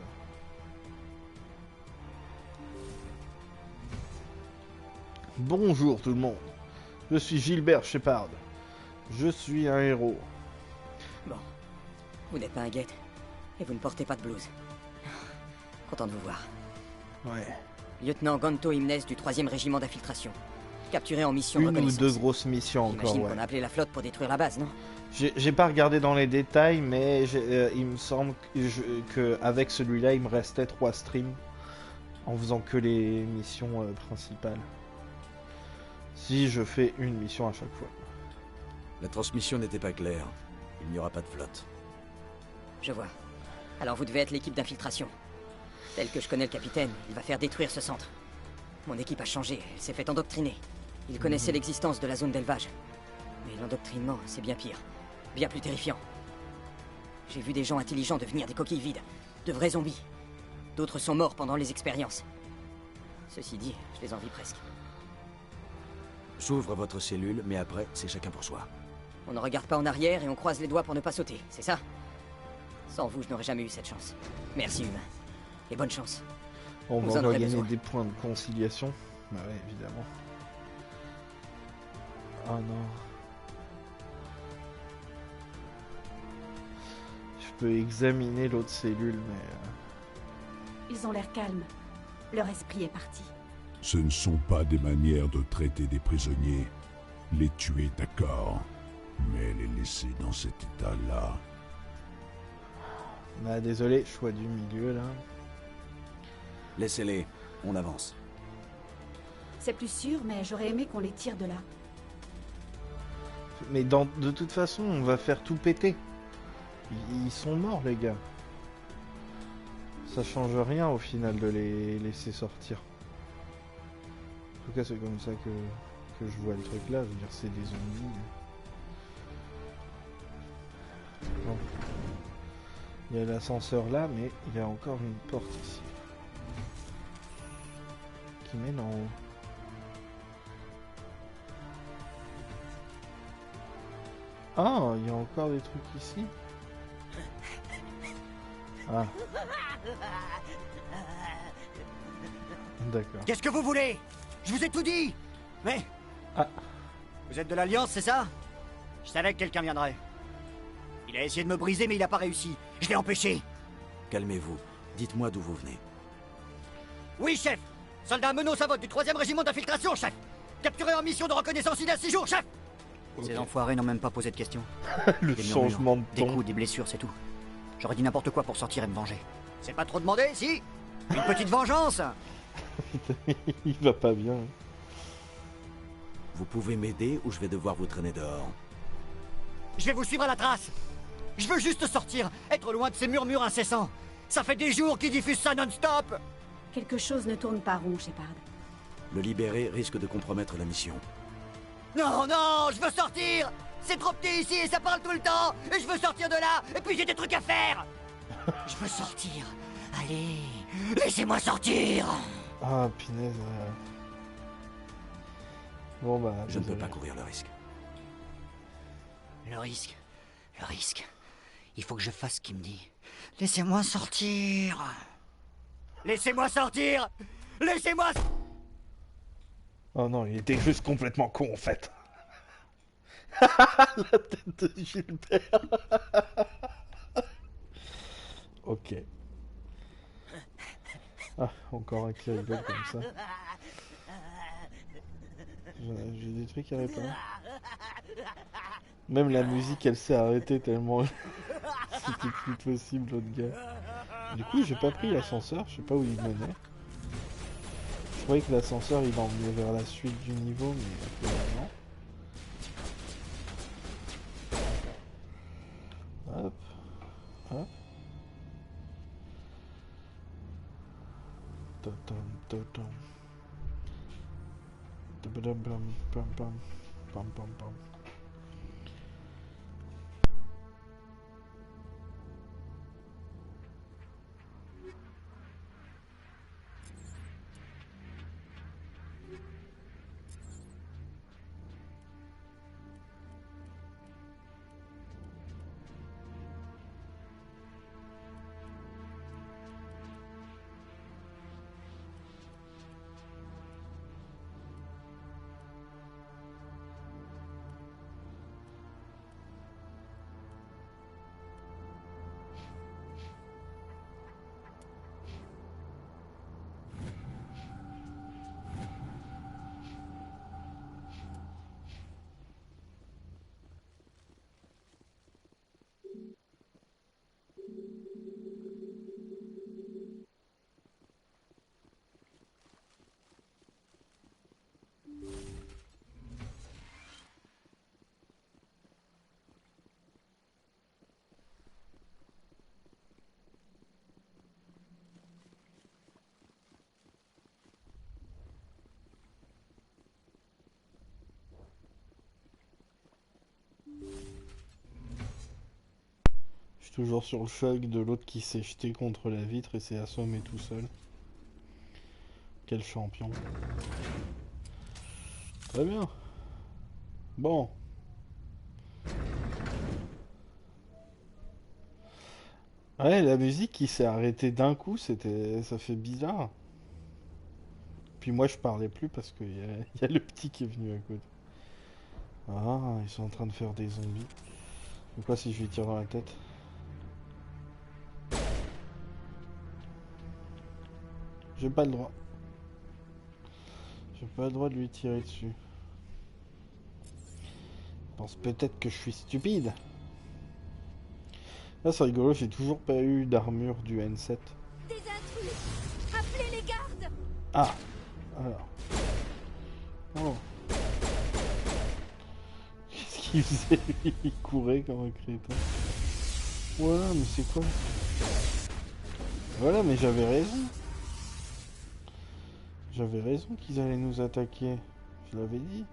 Bonjour tout le monde. Je suis Gilbert Shepard. Je suis un héros. Bon. Vous n'êtes pas un guette. Et vous ne portez pas de blouse. Content de vous voir. Ouais. Lieutenant Gonto Imnes du 3e régiment d'infiltration. Capturé en mission Une ou reconnaissance. deux grosses missions encore, J'imagine ouais. qu'on a appelé la flotte pour détruire la base, non? J'ai pas regardé dans les détails, mais il me semble que avec celui-là, il me restait 3 streams en faisant que les missions principales. Si je fais une mission à chaque fois. La transmission n'était pas claire. Il n'y aura pas de flotte. Je vois. Alors vous devez être l'équipe d'infiltration. Tel que je connais le capitaine, il va faire détruire ce centre. Mon équipe a changé, elle s'est fait endoctriner. Il connaissait l'existence de la zone d'élevage. Mais l'endoctrinement, c'est bien pire. Bien plus terrifiant. J'ai vu des gens intelligents devenir des coquilles vides. De vrais zombies. D'autres sont morts pendant les expériences. Ceci dit, je les envie presque. J'ouvre votre cellule, mais après, c'est chacun pour soi. On ne regarde pas en arrière et on croise les doigts pour ne pas sauter, c'est ça? Sans vous, je n'aurais jamais eu cette chance. Merci, humain. Et bonne chance. On Vous va en aurez gagner besoin. des points de conciliation. Bah ouais, évidemment. Ah non. Je peux examiner l'autre cellule, mais... Ils ont l'air calmes. Leur esprit est parti. Ce ne sont pas des manières de traiter des prisonniers. Les tuer, d'accord. Mais les laisser dans cet état-là... Ah, désolé, choix du milieu, là. Laissez-les, on avance. C'est plus sûr, mais j'aurais aimé qu'on les tire de là. Mais de toute façon, on va faire tout péter. Ils sont morts, les gars. Ça change rien, au final, de les laisser sortir. En tout cas, c'est comme ça que je vois le truc là. Je veux dire, c'est des zombies. Bon. Il y a l'ascenseur là, mais il y a encore une porte ici. Qui mène en haut. Ah, il y a encore des trucs ici. Ah. D'accord. Qu'est-ce que vous voulez? Je vous ai tout dit. Mais... Ah. Vous êtes de l'Alliance, c'est ça? Je savais que quelqu'un viendrait. Il a essayé de me briser, mais il n'a pas réussi. Je l'ai empêché. Calmez-vous. Dites-moi d'où vous venez. Oui, chef. Soldat Menot Savotte du 3e régiment d'infiltration, chef. Capturé en mission de reconnaissance il y a 6 jours, chef. Okay. Ces enfoirés n'ont même pas posé de questions. Le des changement de ton. Des coups, des blessures, c'est tout. J'aurais dit n'importe quoi pour sortir et me venger. C'est pas trop demandé, si? Une petite vengeance. Il va pas bien. Vous pouvez m'aider ou je vais devoir vous traîner dehors. Je vais vous suivre à la trace. Je veux juste sortir, être loin de ces murmures incessants. Ça fait des jours qu'ils diffusent ça non-stop. Quelque chose ne tourne pas rond, Shepard. Le libérer risque de compromettre la mission. Non, non, je veux sortir. C'est trop petit ici et ça parle tout le temps. Et je veux sortir de là. Et puis j'ai des trucs à faire. Je veux sortir. Allez, laissez-moi sortir. Ah, punaise. Bon bah... Je ne peux pas courir le risque. Le risque. Le risque. Il faut que je fasse ce qu'il me dit. Laissez-moi sortir. Laissez-moi sortir. Laissez-moi... Oh non, il était juste complètement con en fait. La tête de Gilbert. Ok. Ah, encore un qui rigole comme ça. J'ai des trucs à réparer. Même la musique, elle s'est arrêtée tellement c'était plus possible, l'autre gars. Du coup, j'ai pas pris l'ascenseur, je sais pas où il menait. Je croyais que l'ascenseur il emmenait vers la suite du niveau, mais non. Hop, hop. Totom, totom. Topodom, pam, pam, pam, pam, pam, pam. Je suis toujours sur le choc de l'autre qui s'est jeté contre la vitre et s'est assommé tout seul. Quel champion. Très bien. Bon. Ouais, la musique qui s'est arrêtée d'un coup, ça fait bizarre. Puis moi je parlais plus parce qu'il y a le petit qui est venu à côté. Ah, ils sont en train de faire des zombies. Mais quoi si je lui tire dans la tête? J'ai pas le droit. J'ai pas le droit de lui tirer dessus. Je pense peut-être que je suis stupide. Là c'est rigolo, j'ai toujours pas eu d'armure du N7. Des intrus! Appelez les gardes! Ah! Alors. Oh. Qu'est-ce qu'il faisait lui? Il courait comme un crétin. Voilà, mais c'est quoi? Voilà, mais j'avais raison. J'avais raison qu'ils allaient nous attaquer. Je l'avais dit.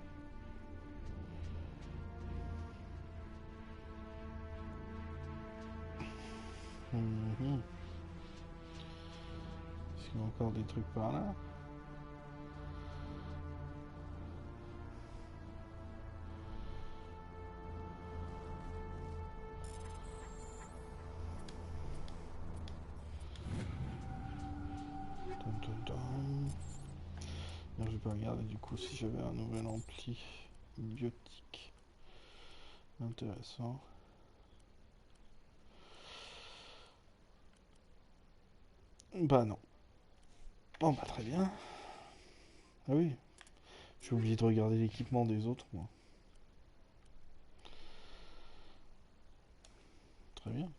Est-ce qu'il y a encore des trucs par là? Non, je peux regarder du coup si j'avais un nouvel ampli biotique. Intéressant. Bah non. Oh bah très bien. Ah oui. J'ai oublié de regarder l'équipement des autres, moi. Très bien.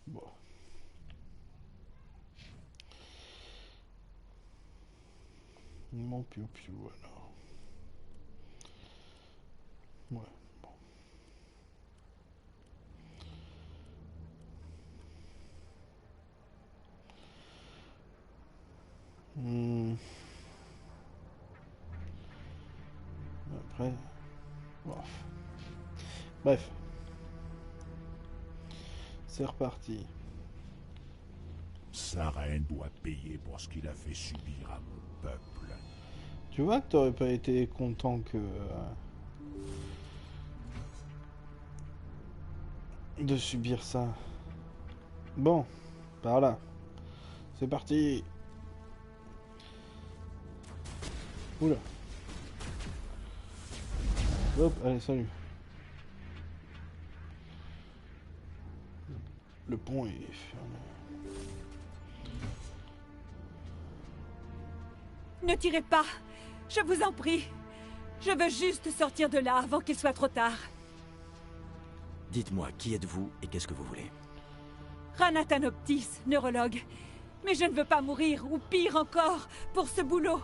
Bon. Mon piou-piou alors. Ouais, bon. Après... Bref. Bref. C'est reparti. Sarène doit payer pour ce qu'il a fait subir à mon peuple. Tu vois que t'aurais pas été content que... de subir ça. Bon, par là. C'est parti. Oula. Hop, allez, salut. Le pont est fermé. Ne tirez pas, je vous en prie. Je veux juste sortir de là avant qu'il soit trop tard. Dites-moi, qui êtes-vous et qu'est-ce que vous voulez? Ranatanoptis, neurologue. Mais je ne veux pas mourir, ou pire encore, pour ce boulot.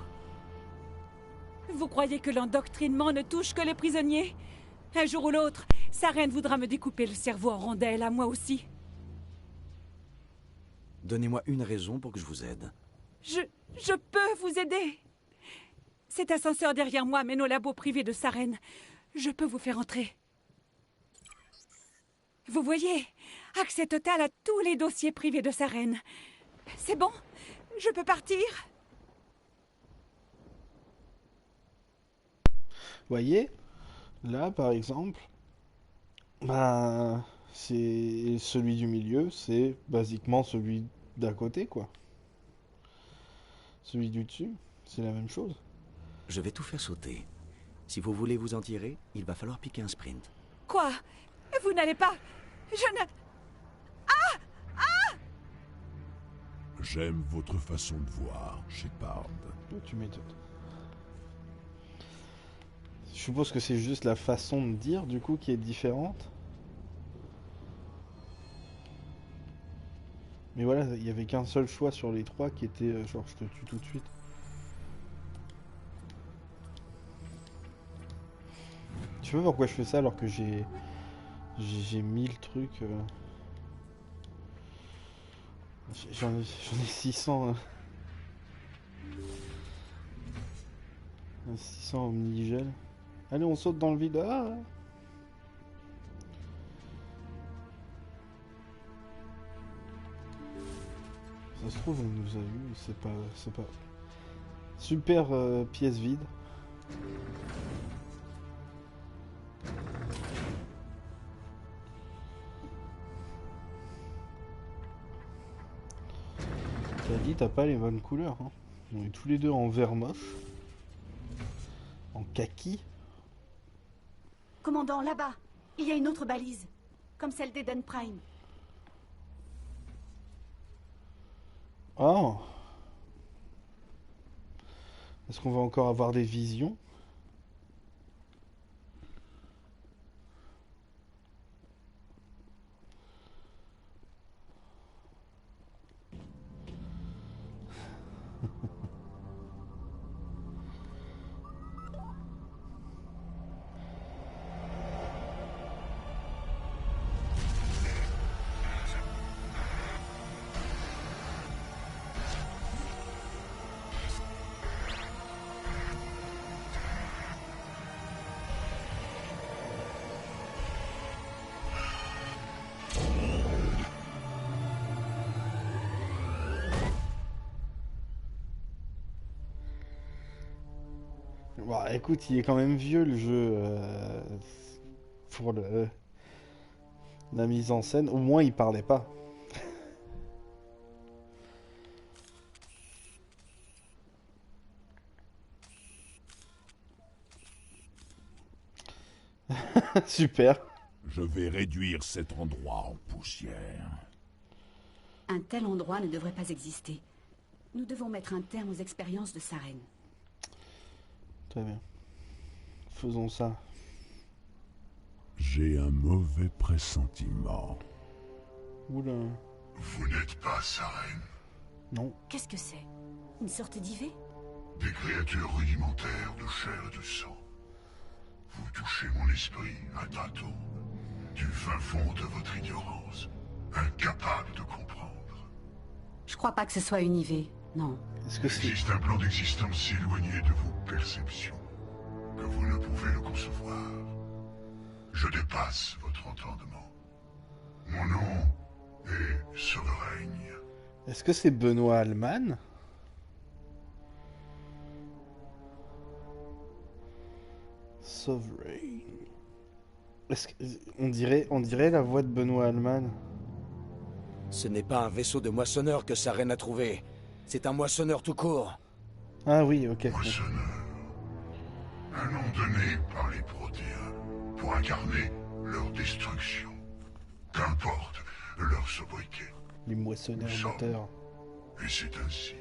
Vous croyez que l'endoctrinement ne touche que les prisonniers? Un jour ou l'autre, Saren voudra me découper le cerveau en rondelles, à moi aussi. Donnez-moi une raison pour que je vous aide. Je peux vous aider. Cet ascenseur derrière moi mène au labo privé de Saren. Je peux vous faire entrer. Vous voyez, accès total à tous les dossiers privés de Saren. C'est bon? Je peux partir? Voyez, là par exemple, bah, c'est celui du milieu, c'est basiquement celui d'à côté, quoi. Celui du dessus, c'est la même chose. Je vais tout faire sauter. Si vous voulez vous en tirer, il va falloir piquer un sprint. Quoi? Vous n'allez pas... Je ne... Ah! Ah! J'aime votre façon de voir, Shepard. Tu m'étonnes. Je suppose que c'est juste la façon de dire, du coup, qui est différente. Mais voilà, il n'y avait qu'un seul choix sur les trois qui était genre je te tue tout de suite. Tu vois pourquoi je fais ça alors que j'ai 1000 trucs J'en ai 600 600 omnigel. Allez, on saute dans le vide. Ah, ça se trouve, on nous a eu, c'est pas... Super pièce vide. T'as dit, t'as pas les bonnes couleurs, hein. On est tous les deux en vert moche. En kaki. Commandant, là-bas, il y a une autre balise. Comme celle d'Eden Prime. Oh. Est-ce qu'on va encore avoir des visions? Bon, écoute, il est quand même vieux le jeu pour la mise en scène. Au moins, il parlait pas. Super. Je vais réduire cet endroit en poussière. Un tel endroit ne devrait pas exister. Nous devons mettre un terme aux expériences de Saren. Très bien. Faisons ça. J'ai un mauvais pressentiment. Oula. Vous n'êtes pas Saren. Non. Qu'est-ce que c'est? Une sorte d'IV? Des créatures rudimentaires de chair et de sang. Vous touchez mon esprit à tâtons, du fin fond de votre ignorance, incapable de comprendre. Je crois pas que ce soit une IV, non. Il existe un plan d'existence si éloigné de vos perceptions que vous ne pouvez le concevoir. Je dépasse votre entendement. Mon nom est Sovereign. Est-ce que c'est Benoît Alman? Sovereign. On dirait la voix de Benoît Alman. Ce n'est pas un vaisseau de moissonneur que Saren a trouvé. C'est un moissonneur tout court. Ah oui, ok. Moissonneur. Un nom donné par les Protéens pour incarner leur destruction. Qu'importe leur sobriquet. Les moissonneurs moteurs. Et c'est ainsi.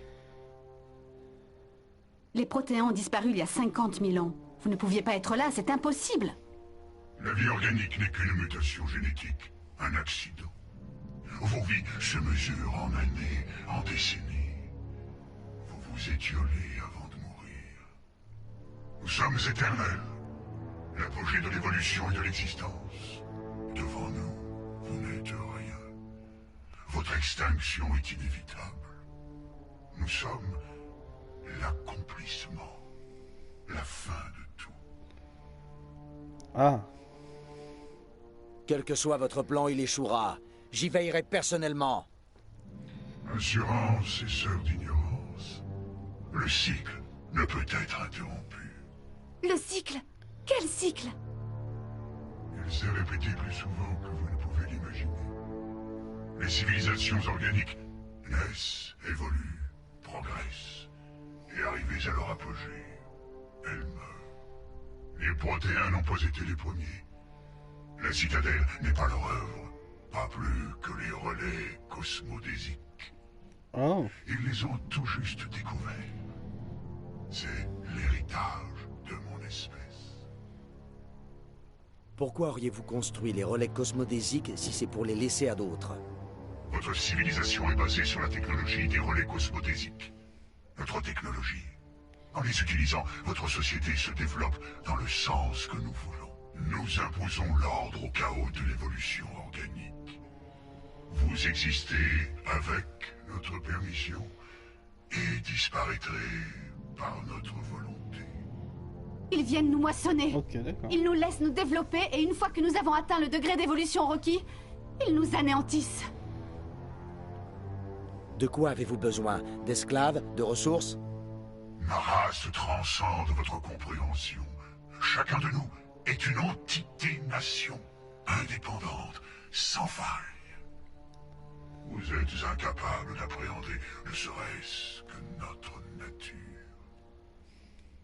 Les Protéens ont disparu il y a 50 000 ans. Vous ne pouviez pas être là, c'est impossible. La vie organique n'est qu'une mutation génétique, un accident. Vos vies se mesurent en années, en décennies. Vous vous étiolez avant de mourir. Nous sommes éternels. L'apogée de l'évolution et de l'existence. Devant nous, vous n'êtes rien. Votre extinction est inévitable. Nous sommes l'accomplissement, la fin de tout. Ah. Quel que soit votre plan, il échouera. J'y veillerai personnellement. Assurance et sœur d'ignorance. Le cycle ne peut être interrompu. Le cycle? Quel cycle? Il s'est répété plus souvent que vous ne pouvez l'imaginer. Les civilisations organiques naissent, évoluent, progressent, et arrivées à leur apogée, elles meurent. Les Protéins n'ont pas été les premiers. La citadelle n'est pas leur œuvre, pas plus que les relais cosmodésiques. Oh. Ils les ont tout juste découverts. C'est l'héritage de mon espèce. Pourquoi auriez-vous construit les relais cosmodésiques si c'est pour les laisser à d'autres? Votre civilisation est basée sur la technologie des relais cosmodésiques. Notre technologie. En les utilisant, votre société se développe dans le sens que nous voulons. Nous imposons l'ordre au chaos de l'évolution organique. Vous existez avec notre permission et disparaîtrez par notre volonté. Ils viennent nous moissonner. Ok, d'accord. Ils nous laissent nous développer et une fois que nous avons atteint le degré d'évolution requis, ils nous anéantissent. De quoi avez-vous besoin? D'esclaves? De ressources? Ma race transcende votre compréhension. Chacun de nous est une entité-nation, indépendante, sans faille. Vous êtes incapable d'appréhender ne serait-ce que notre nature.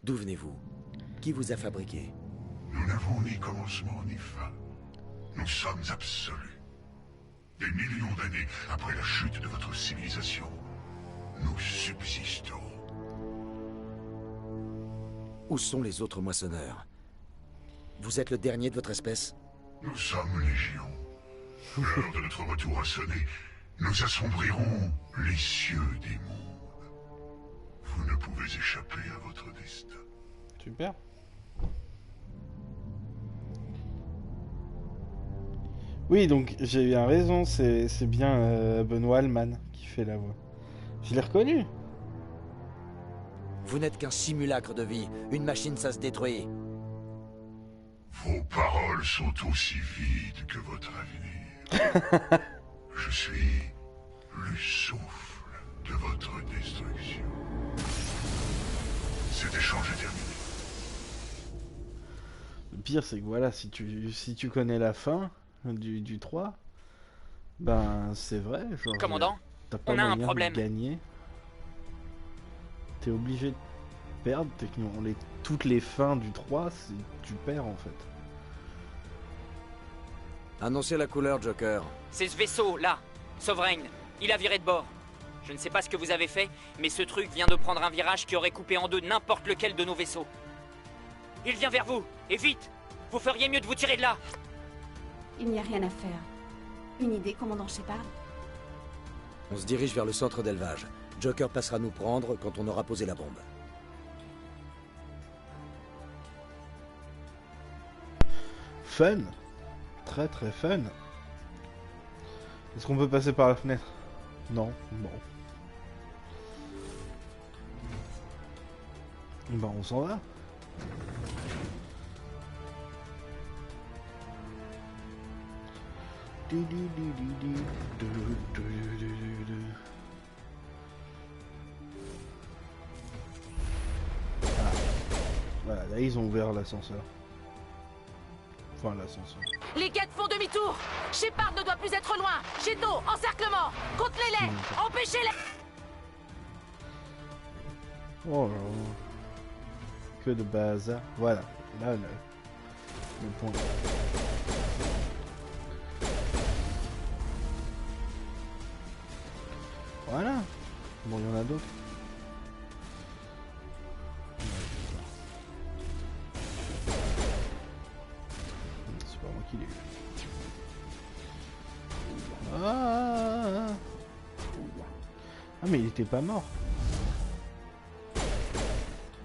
D'où venez-vous? Qui vous a fabriqué? Nous n'avons ni commencement ni fin. Nous sommes absolus. Des millions d'années après la chute de votre civilisation, nous subsistons. Où sont les autres moissonneurs? Vous êtes le dernier de votre espèce? Nous sommes légion. L'heure de notre retour a sonné. Nous assombrirons les cieux des mondes. Vous ne pouvez échapper à votre destin. Super. Oui, donc j'ai eu raison, c'est bien Benoît Alman qui fait la voix. Je l'ai reconnu. Vous n'êtes qu'un simulacre de vie. Une machine, ça se détruit. Vos paroles sont aussi vides que votre avenir. Je suis le souffle de votre destruction. Cet échange est terminé. Le pire, c'est que voilà, si tu connais la fin du 3, ben c'est vrai. Genre, Commandant, t'as pas on a un moyen problème. de gagner. T'es obligé de perdre. Toutes les fins du 3, tu perds en fait. Annoncez la couleur, Joker. C'est ce vaisseau, là. Sovereign. Il a viré de bord. Je ne sais pas ce que vous avez fait, mais ce truc vient de prendre un virage qui aurait coupé en deux n'importe lequel de nos vaisseaux. Il vient vers vous, et vite. Vous feriez mieux de vous tirer de là. Il n'y a rien à faire. Une idée, commandant Shepard? On se dirige vers le centre d'élevage. Joker passera nous prendre quand on aura posé la bombe. Fun. Très très fun. Est-ce qu'on peut passer par la fenêtre? Non. Bon. Ben on s'en va. Ah. Voilà, là ils ont ouvert l'ascenseur. Enfin l'ascenseur. Les guettes font demi-tour. Shepard ne doit plus être loin. Jeto, encerclement. Contenez-les. Empêchez-les. Oh là là. Que de bazar. Voilà. Là, le point. Voilà. Bon, il y en a d'autres. Ah mais il était pas mort.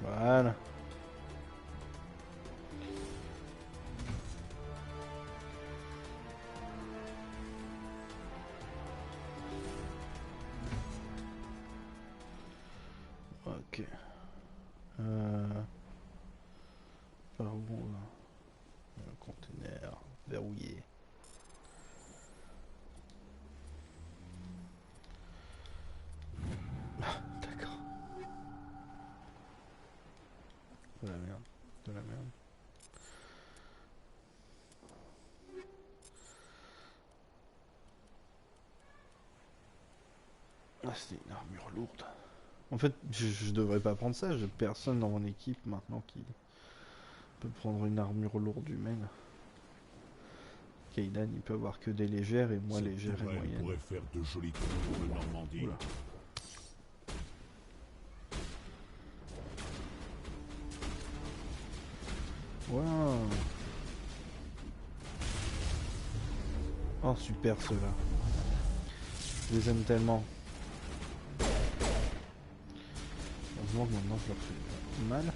Voilà. Ok. Par où on va? Un conteneur verrouillé. D'accord. De la merde. De la merde. Ah, c'est une armure lourde. En fait, je devrais pas prendre ça. J'ai personne dans mon équipe maintenant qui peut prendre une armure lourde humaine. Kaidan, il peut avoir que des légères et moi légères et moyennes. Pourrait faire de jolis tours de Normandie. Oula. Wow. Oh super ceux-là. Je les aime tellement. Heureusement que maintenant je leur fais mal.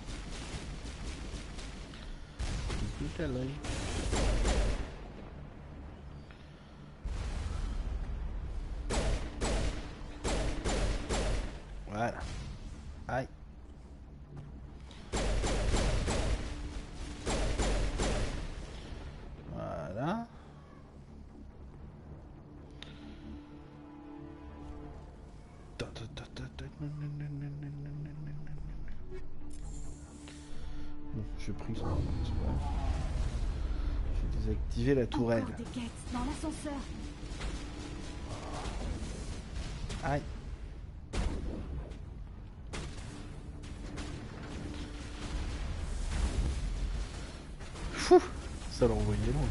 Tout à l'œil. Voilà. Aïe. Voilà. Bon, je prie ça. Je vais désactiver la tourelle. Encore des guettes dans l'ascenseur. Aïe. Fou, ça l'a envoyé loin.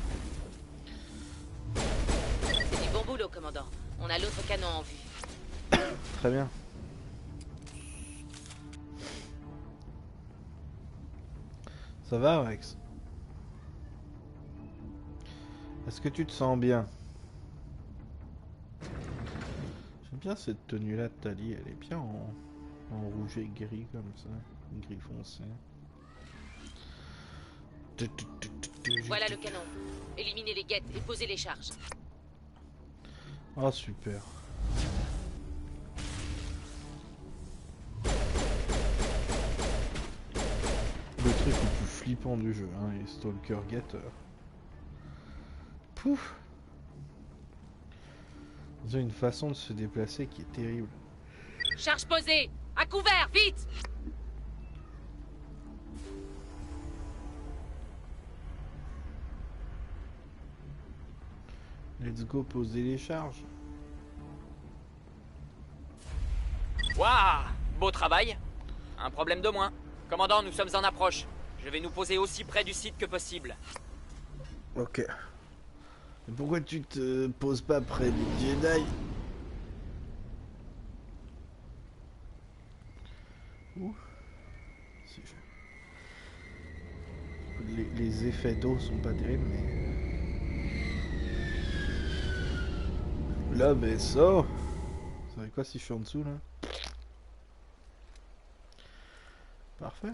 C'est du bon boulot, commandant. On a l'autre canon en vue. Très bien. Ça va, Rex? Est-ce que tu te sens bien? J'aime bien cette tenue-là de Tali. Elle est bien en rouge et gris comme ça. Gris foncé. Voilà le canon. Éliminez les guettes et posez les charges. Oh super. Le truc le plus flippant du jeu, hein, les Stalker Getter. Pouf. Ils ont une façon de se déplacer qui est terrible. Charge posée. À couvert, vite. Let's go poser les charges. Waouh! Beau travail. Un problème de moins. Commandant, nous sommes en approche. Je vais nous poser aussi près du site que possible. Ok. Mais pourquoi tu te poses pas près des Jedi? Ouh. Si les effets d'eau sont pas terribles, mais... Là, mais ça... Ça fait quoi si je suis en dessous, là? Parfait.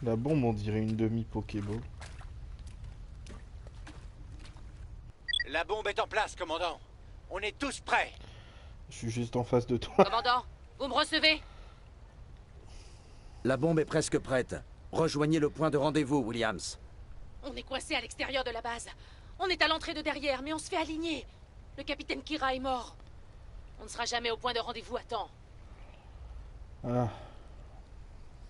La bombe, on dirait une demi-Pokéball. La bombe est en place, commandant. On est tous prêts. Je suis juste en face de toi. Commandant, vous me recevez? La bombe est presque prête. Rejoignez le point de rendez-vous, Williams. On est coincé à l'extérieur de la base. On est à l'entrée de derrière, mais on se fait aligner. Le capitaine Kira est mort. On ne sera jamais au point de rendez-vous à temps. Ah.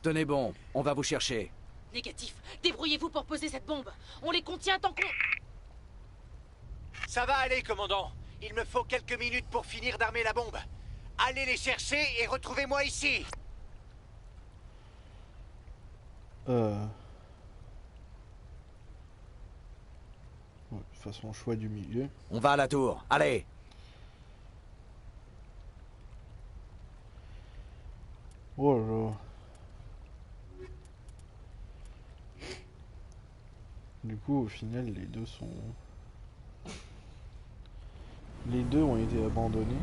Tenez bon, on va vous chercher. Négatif. Débrouillez-vous pour poser cette bombe. On les contient tant qu'on... Ça va aller, commandant. Il me faut quelques minutes pour finir d'armer la bombe. Allez les chercher et retrouvez-moi ici. Ouais, de toute façon, choix du milieu. On va à la tour, allez. Oh là là. Du coup, au final, les deux sont... Les deux ont été abandonnés.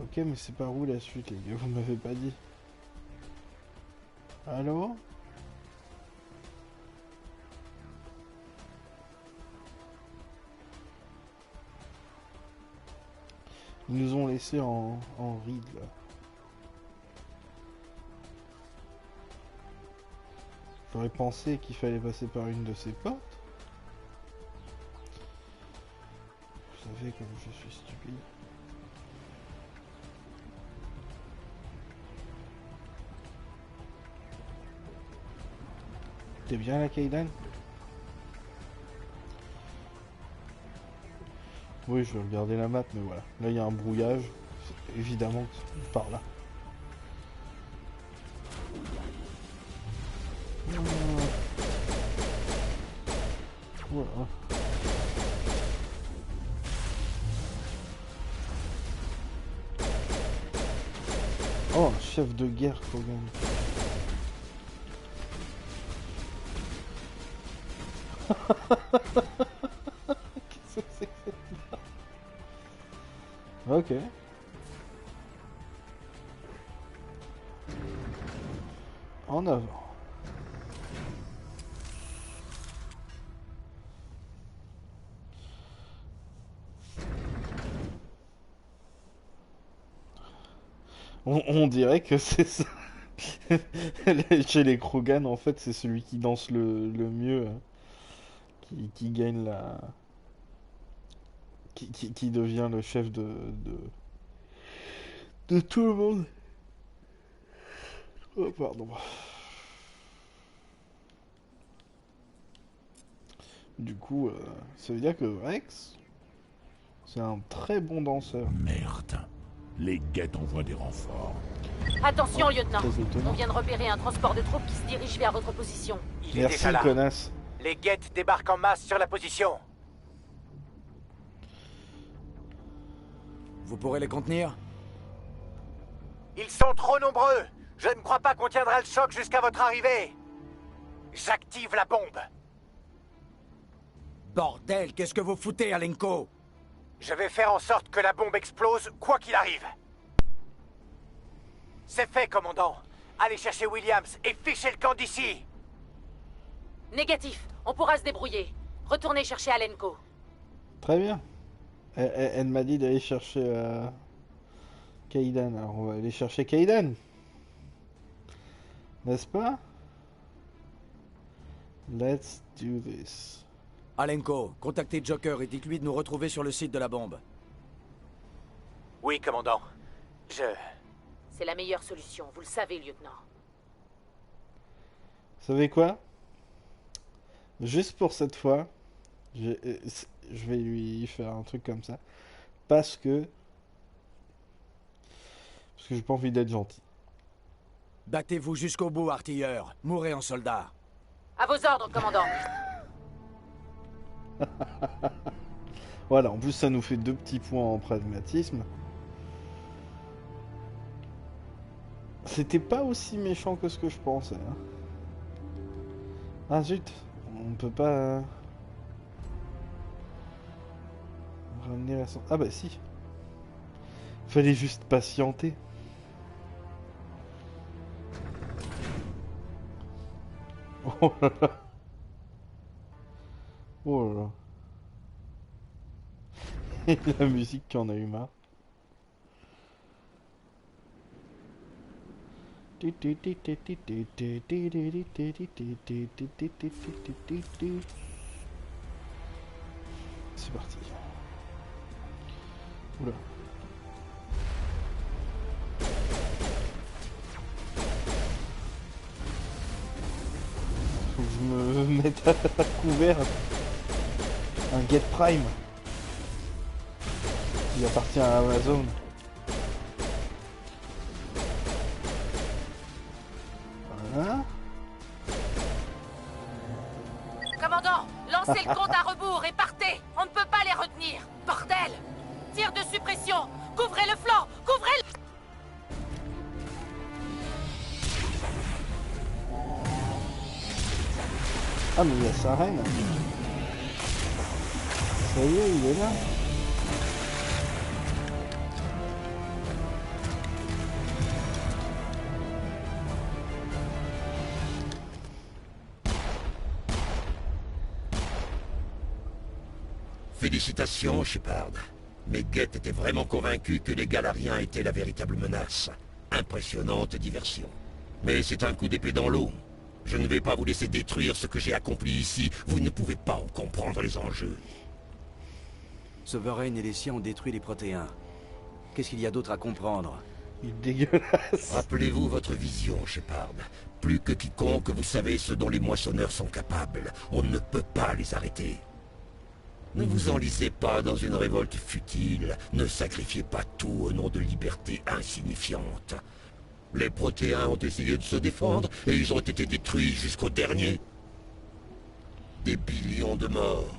Ok, mais c'est par où la suite, les gars? Vous m'avez pas dit. Allô? Ils nous ont laissé en ride, là. J'aurais pensé qu'il fallait passer par une de ces portes. Vous savez comme je suis stupide. T'es bien là, Kaidan? Oui, je vais regarder la map, mais voilà. Là, il y a un brouillage. Évidemment que c'est par là. Voilà. Oh, un chef de guerre, Kogan. Qu'est-ce que c'est que cette merde? Ok. En avant. On dirait que c'est ça. Chez les Krogan, en fait, c'est celui qui danse le mieux qui gagne la... Qui devient le chef de tout le monde. Oh, pardon. Du coup, ça veut dire que Rex, c'est un très bon danseur. Merde. Les guettes envoient des renforts. Attention, lieutenant. Très étonnant. On vient de repérer un transport de troupes qui se dirige vers votre position. Il est Merci, déjà là. connasse. Les guettes débarquent en masse sur la position. Vous pourrez les contenir? Ils sont trop nombreux. Je ne crois pas qu'on tiendra le choc jusqu'à votre arrivée. J'active la bombe. Bordel, qu'est-ce que vous foutez, Alenko? Je vais faire en sorte que la bombe explose, quoi qu'il arrive. C'est fait, commandant. Allez chercher Williams et fichez le camp d'ici. Négatif. On pourra se débrouiller. Retournez chercher Alenko. Très bien. Elle m'a dit d'aller chercher Kaidan. Alors on va aller chercher Kaidan. N'est-ce pas? Let's do this. Alenko, contactez Joker et dites-lui de nous retrouver sur le site de la bombe. Oui, commandant. C'est la meilleure solution, vous le savez, lieutenant. Vous savez quoi? Juste pour cette fois, je vais lui faire un truc comme ça. Parce que j'ai pas envie d'être gentil. Battez-vous jusqu'au bout, artilleurs. Mourrez en soldat. À vos ordres, commandant. Voilà, en plus ça nous fait 2 petits points en pragmatisme. C'était pas aussi méchant que ce que je pensais. Hein. Ah zut, on peut pas ramener la santé. Ah bah si. Fallait juste patienter. Oh là là. Oh là là. Et la musique qui en a eu marre. C'est parti. Oula. Faut que je me mette à couvert. Un Get Prime. Il appartient à Amazon. Voilà. Commandant, lancez le compte à rebours et partez. On ne peut pas les retenir. Bordel! Tir de suppression. Couvrez le flanc. Couvrez le... Ah mais il y a Saren. Ça y est, il est là. Félicitations, Shepard. Mais Geth était vraiment convaincu que les Galariens étaient la véritable menace. Impressionnante diversion. Mais c'est un coup d'épée dans l'eau. Je ne vais pas vous laisser détruire ce que j'ai accompli ici. Vous ne pouvez pas en comprendre les enjeux. Sovereign et les siens ont détruit les Protéens. Qu'est-ce qu'il y a d'autre à comprendre? Il est dégueulasse. Rappelez-vous votre vision, Shepard. Plus que quiconque, vous savez ce dont les moissonneurs sont capables. On ne peut pas les arrêter. Ne vous enlisez pas dans une révolte futile. Ne sacrifiez pas tout au nom de libertés insignifiantes. Les Protéens ont essayé de se défendre et ils ont été détruits jusqu'au dernier. Des billions de morts.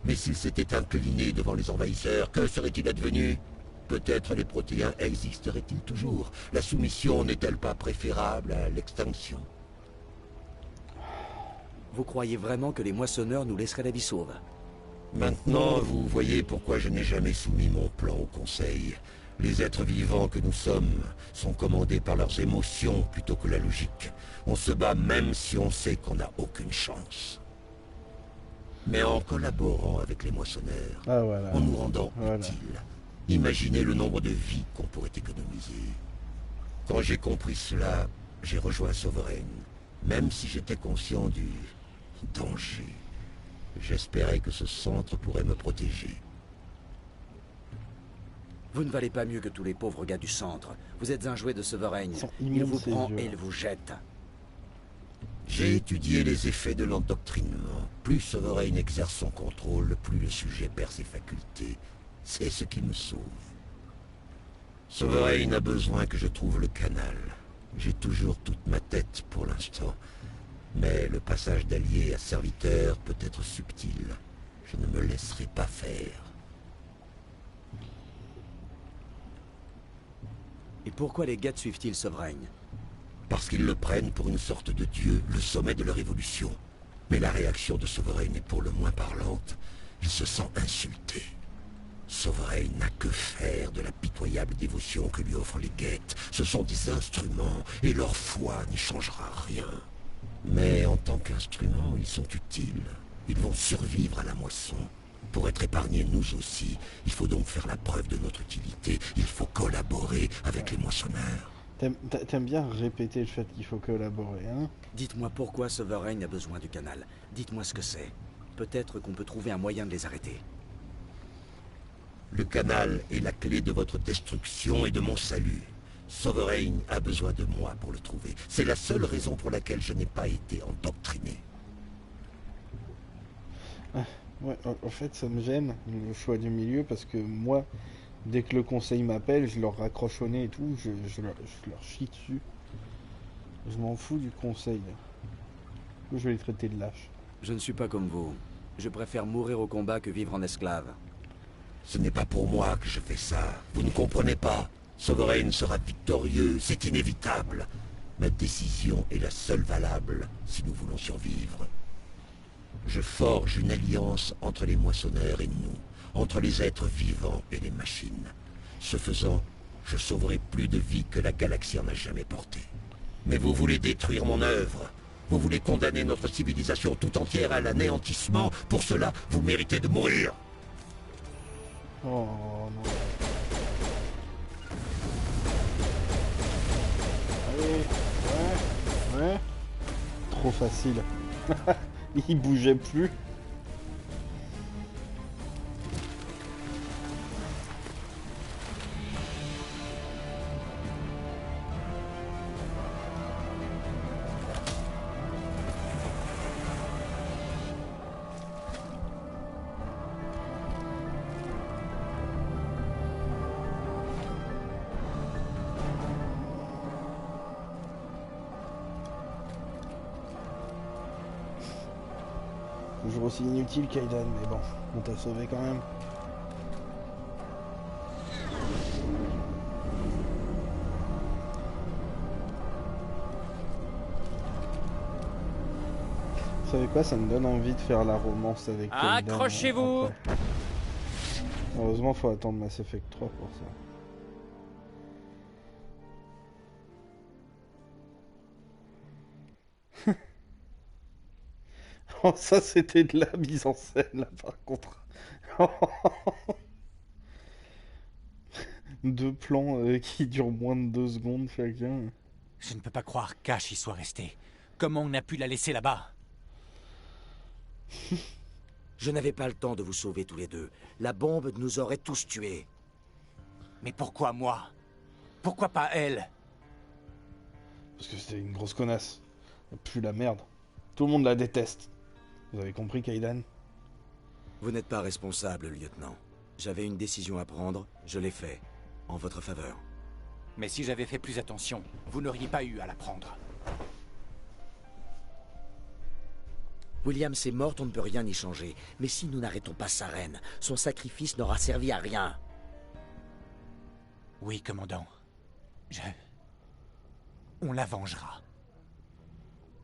Mais s'ils s'étaient inclinés devant les envahisseurs, que serait-il advenu? Peut-être les Protéens existeraient-ils toujours? La soumission n'est-elle pas préférable à l'extinction? Vous croyez vraiment que les moissonneurs nous laisseraient la vie sauve? Maintenant, vous voyez pourquoi je n'ai jamais soumis mon plan au Conseil. Les êtres vivants que nous sommes sont commandés par leurs émotions plutôt que la logique. On se bat même si on sait qu'on n'a aucune chance. Mais en collaborant avec les moissonneurs, en nous rendant utiles, imaginez le nombre de vies qu'on pourrait économiser. Quand j'ai compris cela, j'ai rejoint Sovereign, même si j'étais conscient du danger. J'espérais que ce centre pourrait me protéger. Vous ne valez pas mieux que tous les pauvres gars du centre. Vous êtes un jouet de Sovereign. Il vous prend et il vous jette. J'ai étudié les effets de l'endoctrinement. Plus Sovereign exerce son contrôle, plus le sujet perd ses facultés. C'est ce qui me sauve. Sovereign a besoin que je trouve le canal. J'ai toujours toute ma tête pour l'instant. Mais le passage d'allié à serviteur peut être subtil. Je ne me laisserai pas faire. Et pourquoi les Geth suivent-ils Sovereign? Parce qu'ils le prennent pour une sorte de dieu, le sommet de leur évolution. Mais la réaction de Sovereign est pour le moins parlante. Il se sent insulté. Sovereign n'a que faire de la pitoyable dévotion que lui offrent les Geth. Ce sont des instruments, et leur foi n'y changera rien. Mais en tant qu'instruments, ils sont utiles. Ils vont survivre à la moisson. Pour être épargnés, nous aussi, il faut donc faire la preuve de notre utilité. Il faut collaborer avec les moissonneurs. T'aimes bien répéter le fait qu'il faut collaborer, hein? Dites-moi pourquoi Sovereign a besoin du canal. Dites-moi ce que c'est. Peut-être qu'on peut trouver un moyen de les arrêter. Le canal est la clé de votre destruction et de mon salut. Sovereign a besoin de moi pour le trouver. C'est la seule raison pour laquelle je n'ai pas été endoctriné. Ouais, en fait, ça me gêne, le choix du milieu, parce que moi, dès que le conseil m'appelle, je leur raccroche au nez et tout, je leur chie dessus. Je m'en fous du conseil. Je vais les traiter de lâches. Je ne suis pas comme vous. Je préfère mourir au combat que vivre en esclave. Ce n'est pas pour moi que je fais ça. Vous ne comprenez pas. Sovereign sera victorieux, c'est inévitable. Ma décision est la seule valable si nous voulons survivre. Je forge une alliance entre les moissonneurs et nous, entre les êtres vivants et les machines. Ce faisant, je sauverai plus de vies que la galaxie en a jamais portées. Mais vous voulez détruire mon œuvre. Vous voulez condamner notre civilisation tout entière à l'anéantissement. Pour cela, vous méritez de mourir. Oh non. Allez, ouais. Trop facile. Il bougeait plus. Toujours aussi inutile, Kaidan, mais bon, on t'a sauvé quand même. Vous savez quoi, ça me donne envie de faire la romance avec Kaidan. Accrochez-vous! Après. Heureusement, faut attendre Mass Effect 3 pour ça. Oh, ça c'était de la mise en scène là par contre. Deux plans qui durent moins de 2 secondes chacun. Je ne peux pas croire qu'Ash y soit resté. Comment on a pu la laisser là-bas? Je n'avais pas le temps de vous sauver tous les deux. La bombe nous aurait tous tués. Mais pourquoi moi? Pourquoi pas elle? Parce que c'était une grosse connasse. Elle pue la merde. Tout le monde la déteste. Vous avez compris, Kaidan? Vous n'êtes pas responsable, lieutenant. J'avais une décision à prendre, je l'ai fait. En votre faveur. Mais si j'avais fait plus attention, vous n'auriez pas eu à la prendre. Williams est morte, on ne peut rien y changer. Mais si nous n'arrêtons pas Saren, son sacrifice n'aura servi à rien. Oui, commandant. On la vengera.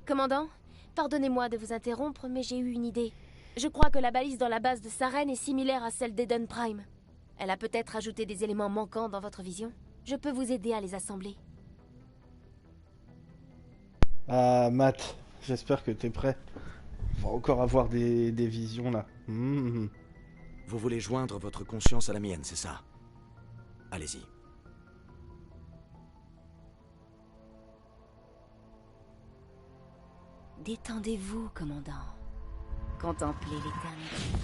Commandant, pardonnez-moi de vous interrompre, mais j'ai eu une idée. Je crois que la balise dans la base de Saren est similaire à celle d'Eden Prime. Elle a peut-être ajouté des éléments manquants dans votre vision. Je peux vous aider à les assembler. Ah, Matt, j'espère que t'es prêt. On va encore avoir des visions là. Vous voulez joindre votre conscience à la mienne, c'est ça? Allez-y. Détendez-vous, commandant. Contemplez l'éternité.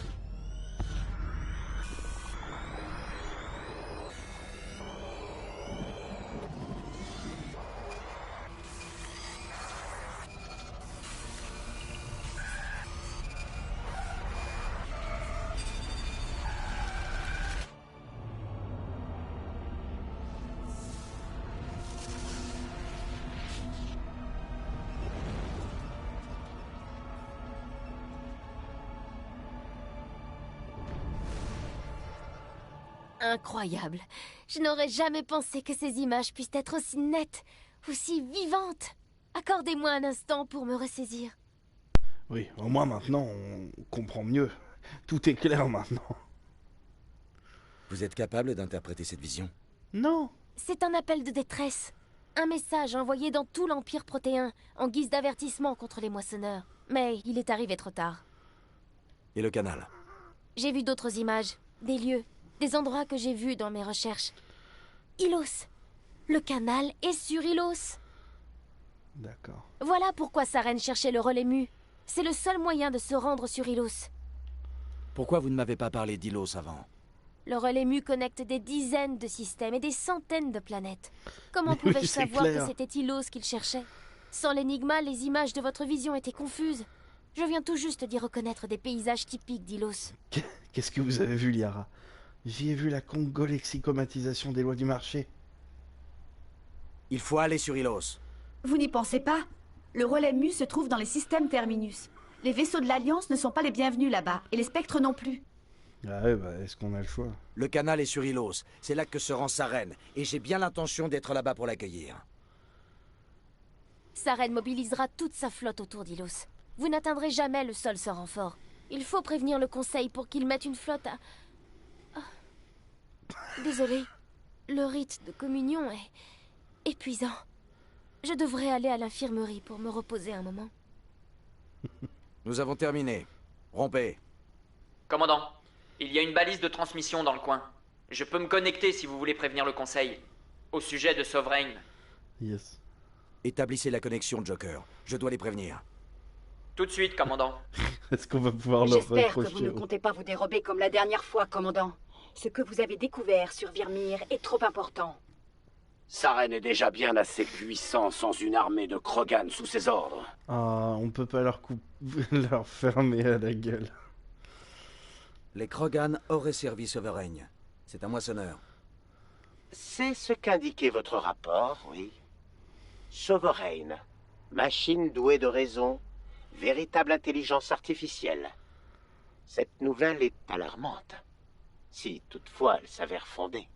Incroyable. Je n'aurais jamais pensé que ces images puissent être aussi nettes, aussi vivantes. Accordez-moi un instant pour me ressaisir. Oui, au moins maintenant, on comprend mieux. Tout est clair maintenant. Vous êtes capable d'interpréter cette vision? Non. C'est un appel de détresse. Un message envoyé dans tout l'Empire protéen, en guise d'avertissement contre les moissonneurs. Mais il est arrivé trop tard. Et le canal? J'ai vu d'autres images, des lieux, des endroits que j'ai vus dans mes recherches. Ilos. Le canal est sur Ilos. D'accord. Voilà pourquoi Saren cherchait le relais mu. C'est le seul moyen de se rendre sur Ilos. Pourquoi vous ne m'avez pas parlé d'Ilos avant? Le relais mu connecte des dizaines de systèmes et des centaines de planètes. Comment pouvais-je savoir que c'était Ilos qu'il cherchait? Sans l'énigma, les images de votre vision étaient confuses. Je viens tout juste d'y reconnaître des paysages typiques d'Ilos. Qu'est-ce que vous avez vu, Liara? J'y ai vu la congolexicomatisation des lois du marché. Il faut aller sur Ilos. Vous n'y pensez pas? Le relais mu se trouve dans les systèmes Terminus. Les vaisseaux de l'Alliance ne sont pas les bienvenus là-bas, et les spectres non plus. Ah ouais, bah est-ce qu'on a le choix? Le canal est sur Ilos. C'est là que se rend Saren, et j'ai bien l'intention d'être là-bas pour l'accueillir. Saren mobilisera toute sa flotte autour d'Ilos. Vous n'atteindrez jamais le sol sans renfort. Il faut prévenir le Conseil pour qu'il mette une flotte à... Désolé, le rite de communion est épuisant. Je devrais aller à l'infirmerie pour me reposer un moment. Nous avons terminé. Rompez. Commandant, il y a une balise de transmission dans le coin. Je peux me connecter si vous voulez prévenir le Conseil. Au sujet de Sovereign. Yes. Établissez la connexion, Joker. Je dois les prévenir. Tout de suite, commandant. Est-ce qu'on va pouvoir leur reprocher? J'espère que vous ne comptez pas vous dérober comme la dernière fois, commandant. Ce que vous avez découvert sur Virmir est trop important. Saren est déjà bien assez puissant sans une armée de Krogan sous ses ordres. Ah, on peut pas leur leur fermer à la gueule. Les Krogan auraient servi Sovereign. C'est un moissonneur. C'est ce qu'indiquait votre rapport, oui. Sovereign, machine douée de raison, véritable intelligence artificielle. Cette nouvelle est alarmante. Si toutefois elle s'avère fondée.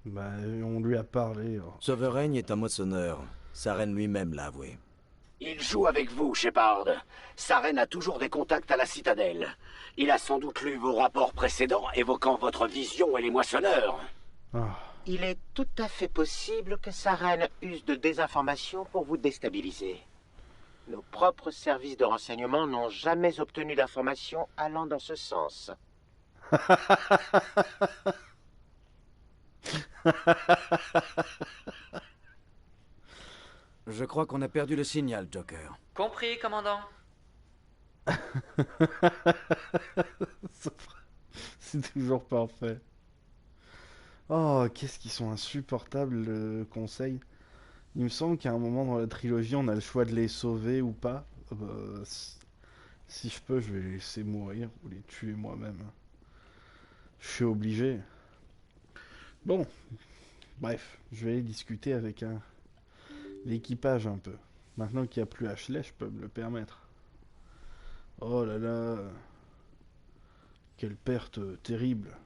Bah, on lui a parlé. Sovereign est un moissonneur. Saren lui-même l'a avoué. Il joue avec vous, Shepard. Saren a toujours des contacts à la citadelle. Il a sans doute lu vos rapports précédents évoquant votre vision et les moissonneurs. Il est tout à fait possible que Saren use de désinformation pour vous déstabiliser. Nos propres services de renseignement n'ont jamais obtenu d'informations allant dans ce sens. Je crois qu'on a perdu le signal, Joker. Compris, commandant. C'est toujours parfait. Oh, qu'est-ce qu'ils sont insupportables, le conseil. Il me semble qu'à un moment dans la trilogie, on a le choix de les sauver ou pas. Si je peux, je vais les laisser mourir ou les tuer moi-même. Je suis obligé. Bon, bref, je vais aller discuter avec l'équipage un peu. Maintenant qu'il n'y a plus Ashley, je peux me le permettre. Oh là là, quelle perte terrible.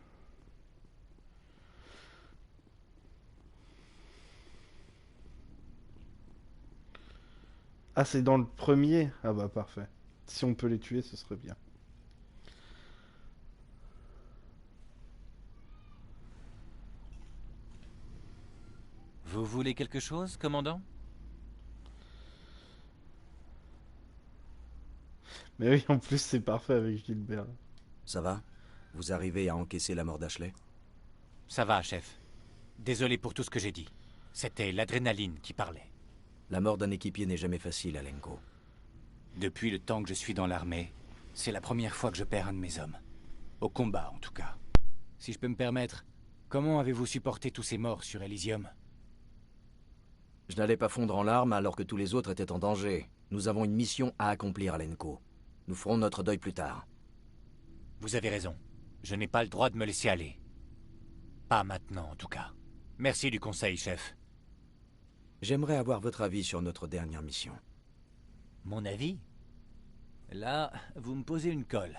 Ah, c'est dans le premier? Ah bah parfait. Si on peut les tuer, ce serait bien. Vous voulez quelque chose, commandant? Mais oui, en plus, c'est parfait avec Gilbert. Ça va? Vous arrivez à encaisser la mort d'Ashley? Ça va, chef. Désolé pour tout ce que j'ai dit. C'était l'adrénaline qui parlait. La mort d'un équipier n'est jamais facile, Alenko. Depuis le temps que je suis dans l'armée, c'est la première fois que je perds un de mes hommes. Au combat, en tout cas. Si je peux me permettre, comment avez-vous supporté tous ces morts sur Elysium? Je n'allais pas fondre en larmes alors que tous les autres étaient en danger. Nous avons une mission à accomplir, Alenko. Nous ferons notre deuil plus tard. Vous avez raison. Je n'ai pas le droit de me laisser aller. Pas maintenant, en tout cas. Merci du conseil, chef. J'aimerais avoir votre avis sur notre dernière mission. Mon avis? Là, vous me posez une colle.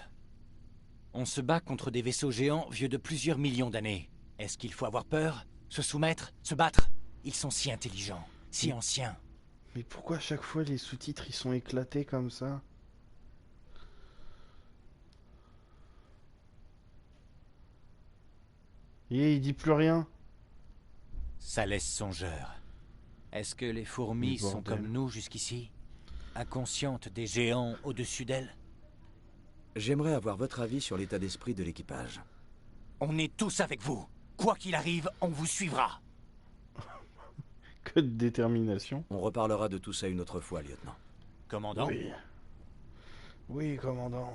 On se bat contre des vaisseaux géants vieux de plusieurs millions d'années. Est-ce qu'il faut avoir peur? Se soumettre? Se battre? Ils sont si intelligents, si anciens. Mais pourquoi à chaque fois les sous-titres ils sont éclatés comme ça? Et il dit plus rien. Ça laisse songeur. Est-ce que les fourmis sont comme nous jusqu'ici? Inconscientes des géants au-dessus d'elles? J'aimerais avoir votre avis sur l'état d'esprit de l'équipage. On est tous avec vous. Quoi qu'il arrive, on vous suivra. Que de détermination. On reparlera de tout ça une autre fois, lieutenant. Commandant? Oui. Oui, commandant.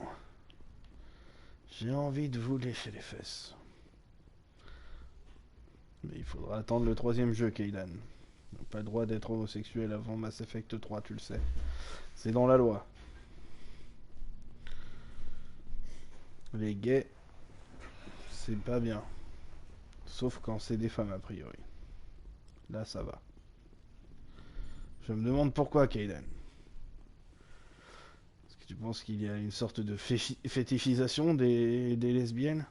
J'ai envie de vous lécher les fesses. Mais il faudra attendre le 3e jeu, Kaidan. On n'a pas le droit d'être homosexuel avant Mass Effect 3, tu le sais. C'est dans la loi. Les gays, c'est pas bien. Sauf quand c'est des femmes, a priori. Là, ça va. Je me demande pourquoi, Kaidan. Est-ce que tu penses qu'il y a une sorte de fétichisation des lesbiennes?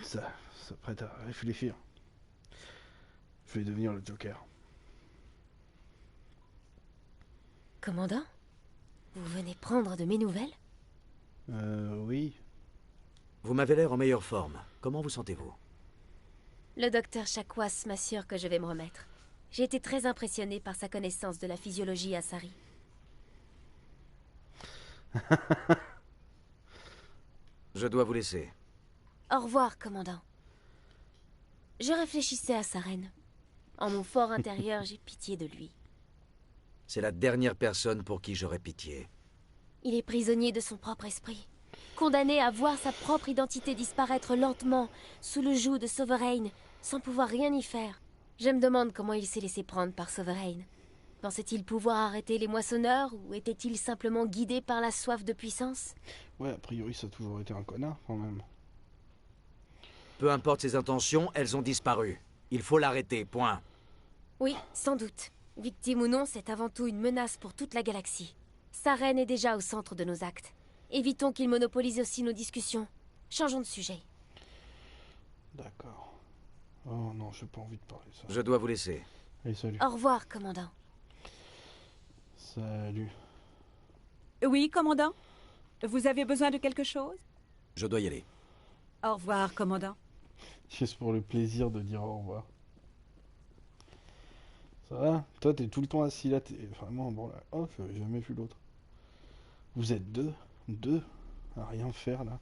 Ça prête à réfléchir. Je vais devenir le Joker. Commandant? Vous venez prendre de mes nouvelles? Oui. Vous m'avez l'air en meilleure forme. Comment vous sentez-vous? Le docteur Chakwas m'assure que je vais me remettre. J'ai été très impressionné par sa connaissance de la physiologie Asari. Je dois vous laisser. Au revoir, commandant. Je réfléchissais à Saren. En mon fort intérieur, j'ai pitié de lui. C'est la dernière personne pour qui j'aurais pitié. Il est prisonnier de son propre esprit. Condamné à voir sa propre identité disparaître lentement sous le joug de Sovereign, sans pouvoir rien y faire. Je me demande comment il s'est laissé prendre par Sovereign. Pensait-il pouvoir arrêter les moissonneurs ou était-il simplement guidé par la soif de puissance? Ouais, a priori, ça a toujours été un connard, quand même. Peu importe ses intentions, elles ont disparu. Il faut l'arrêter, point. Oui, sans doute. Victime ou non, c'est avant tout une menace pour toute la galaxie. Saren est déjà au centre de nos actes. Évitons qu'il monopolise aussi nos discussions. Changeons de sujet. D'accord. Oh non, j'ai pas envie de parler de ça. Je dois vous laisser. Allez, salut. Au revoir, commandant. Salut. Oui, commandant? Vous avez besoin de quelque chose? Je dois y aller. Au revoir, commandant. Juste pour le plaisir de dire au revoir. Ça va? Toi, t'es tout le temps assis là, t'es vraiment bon là. Oh, j'avais jamais vu l'autre. Vous êtes deux? Deux? À rien faire là.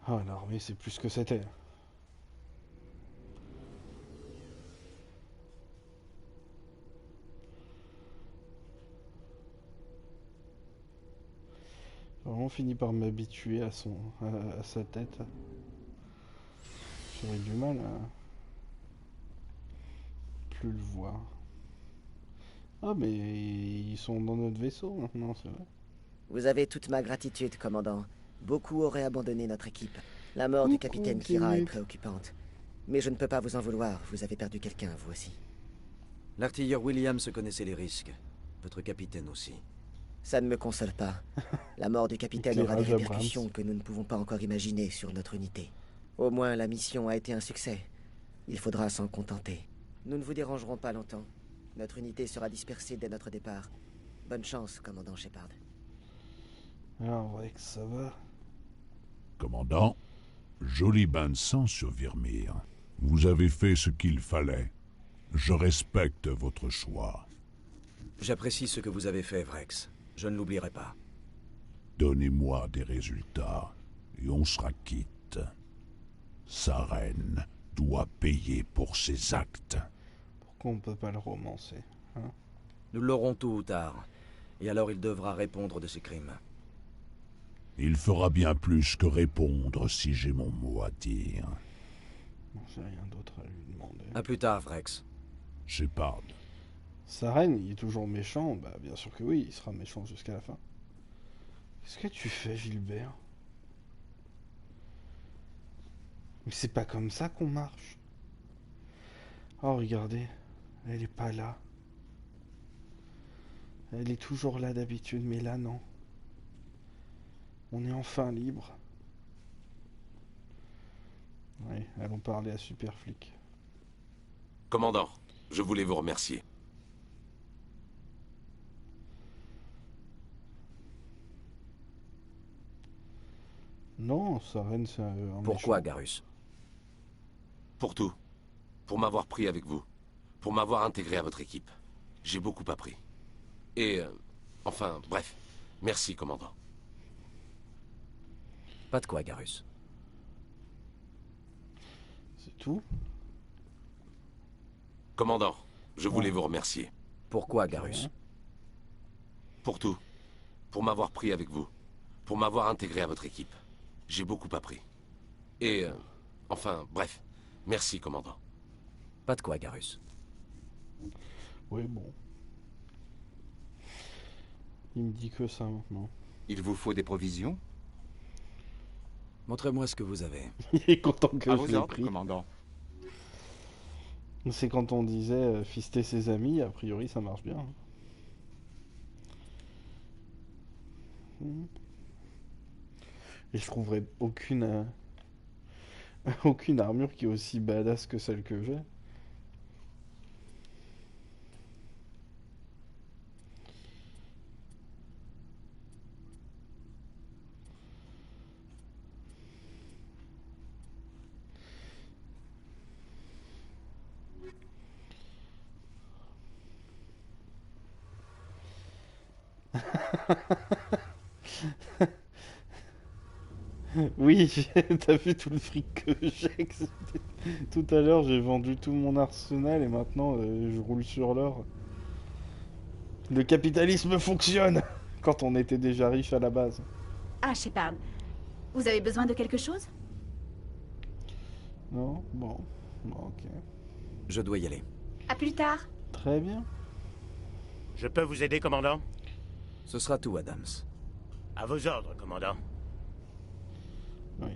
Oh, l'armée, c'est plus ce que c'était. J'ai vraiment fini par m'habituer à sa tête. J'aurais du mal à plus le voir. Ah mais ils sont dans notre vaisseau maintenant, c'est vrai. Vous avez toute ma gratitude, commandant. Beaucoup auraient abandonné notre équipe. La mort du capitaine Kira est préoccupante. Mais je ne peux pas vous en vouloir, vous avez perdu quelqu'un, vous aussi. L'artilleur Williams connaissait les risques. Votre capitaine aussi. Ça ne me console pas. La mort du capitaine aura des répercussions que nous ne pouvons pas encore imaginer sur notre unité. Au moins, la mission a été un succès. Il faudra s'en contenter. Nous ne vous dérangerons pas longtemps. Notre unité sera dispersée dès notre départ. Bonne chance, commandant Shepard. Alors, vrai que ça va. Commandant, joli bain de sang sur Virmir. Vous avez fait ce qu'il fallait. Je respecte votre choix. J'apprécie ce que vous avez fait, Vrex. Je ne l'oublierai pas. Donnez-moi des résultats, et on sera quitte. Saren doit payer pour ses actes. Pourquoi on peut pas le romancer, hein? Nous l'aurons tôt ou tard. Et alors il devra répondre de ses crimes. Il fera bien plus que répondre si j'ai mon mot à dire. Bon, j'ai rien d'autre à lui demander. À plus tard, Vrex. Shepard. Saren, il est toujours méchant? Bah bien sûr que oui, il sera méchant jusqu'à la fin. Qu'est-ce que tu fais, Gilbert? Mais c'est pas comme ça qu'on marche. Oh, regardez, elle est pas là. Elle est toujours là d'habitude, mais là non. On est enfin libre. Oui, allons parler à Superflic. Commandant, je voulais vous remercier. Non, Saren, c'est un Pourquoi, méchant. Garrus? Pour tout. Pour m'avoir pris avec vous. Pour m'avoir intégré à votre équipe. J'ai beaucoup appris. Et... enfin, bref. Merci, commandant. Pas de quoi, Garrus. C'est tout? Commandant, je voulais vous remercier. Pourquoi, Garrus? Pour tout. Pour m'avoir pris avec vous. Pour m'avoir intégré à votre équipe. J'ai beaucoup appris. Et... enfin, bref. Merci, commandant. Pas de quoi, Garrus. Oui, bon. Il me dit que ça maintenant. Il vous faut des provisions? Montrez-moi ce que vous avez. Il est content que À je vos l'ai ordres, pris. commandant. C'est quand on disait fister ses amis, a priori ça marche bien. Et je trouverais aucune aucune armure qui est aussi badass que celle que j'ai. Oui, t'as vu tout le fric que j'ai. Tout à l'heure, j'ai vendu tout mon arsenal et maintenant, je roule sur l'or. Le capitalisme fonctionne quand on était déjà riche à la base. Ah, Shepard, vous avez besoin de quelque chose? Non? Bon, ok. Je dois y aller. À plus tard. Très bien. Je peux vous aider, commandant? Ce sera tout, Adams. À vos ordres, commandant. Oui.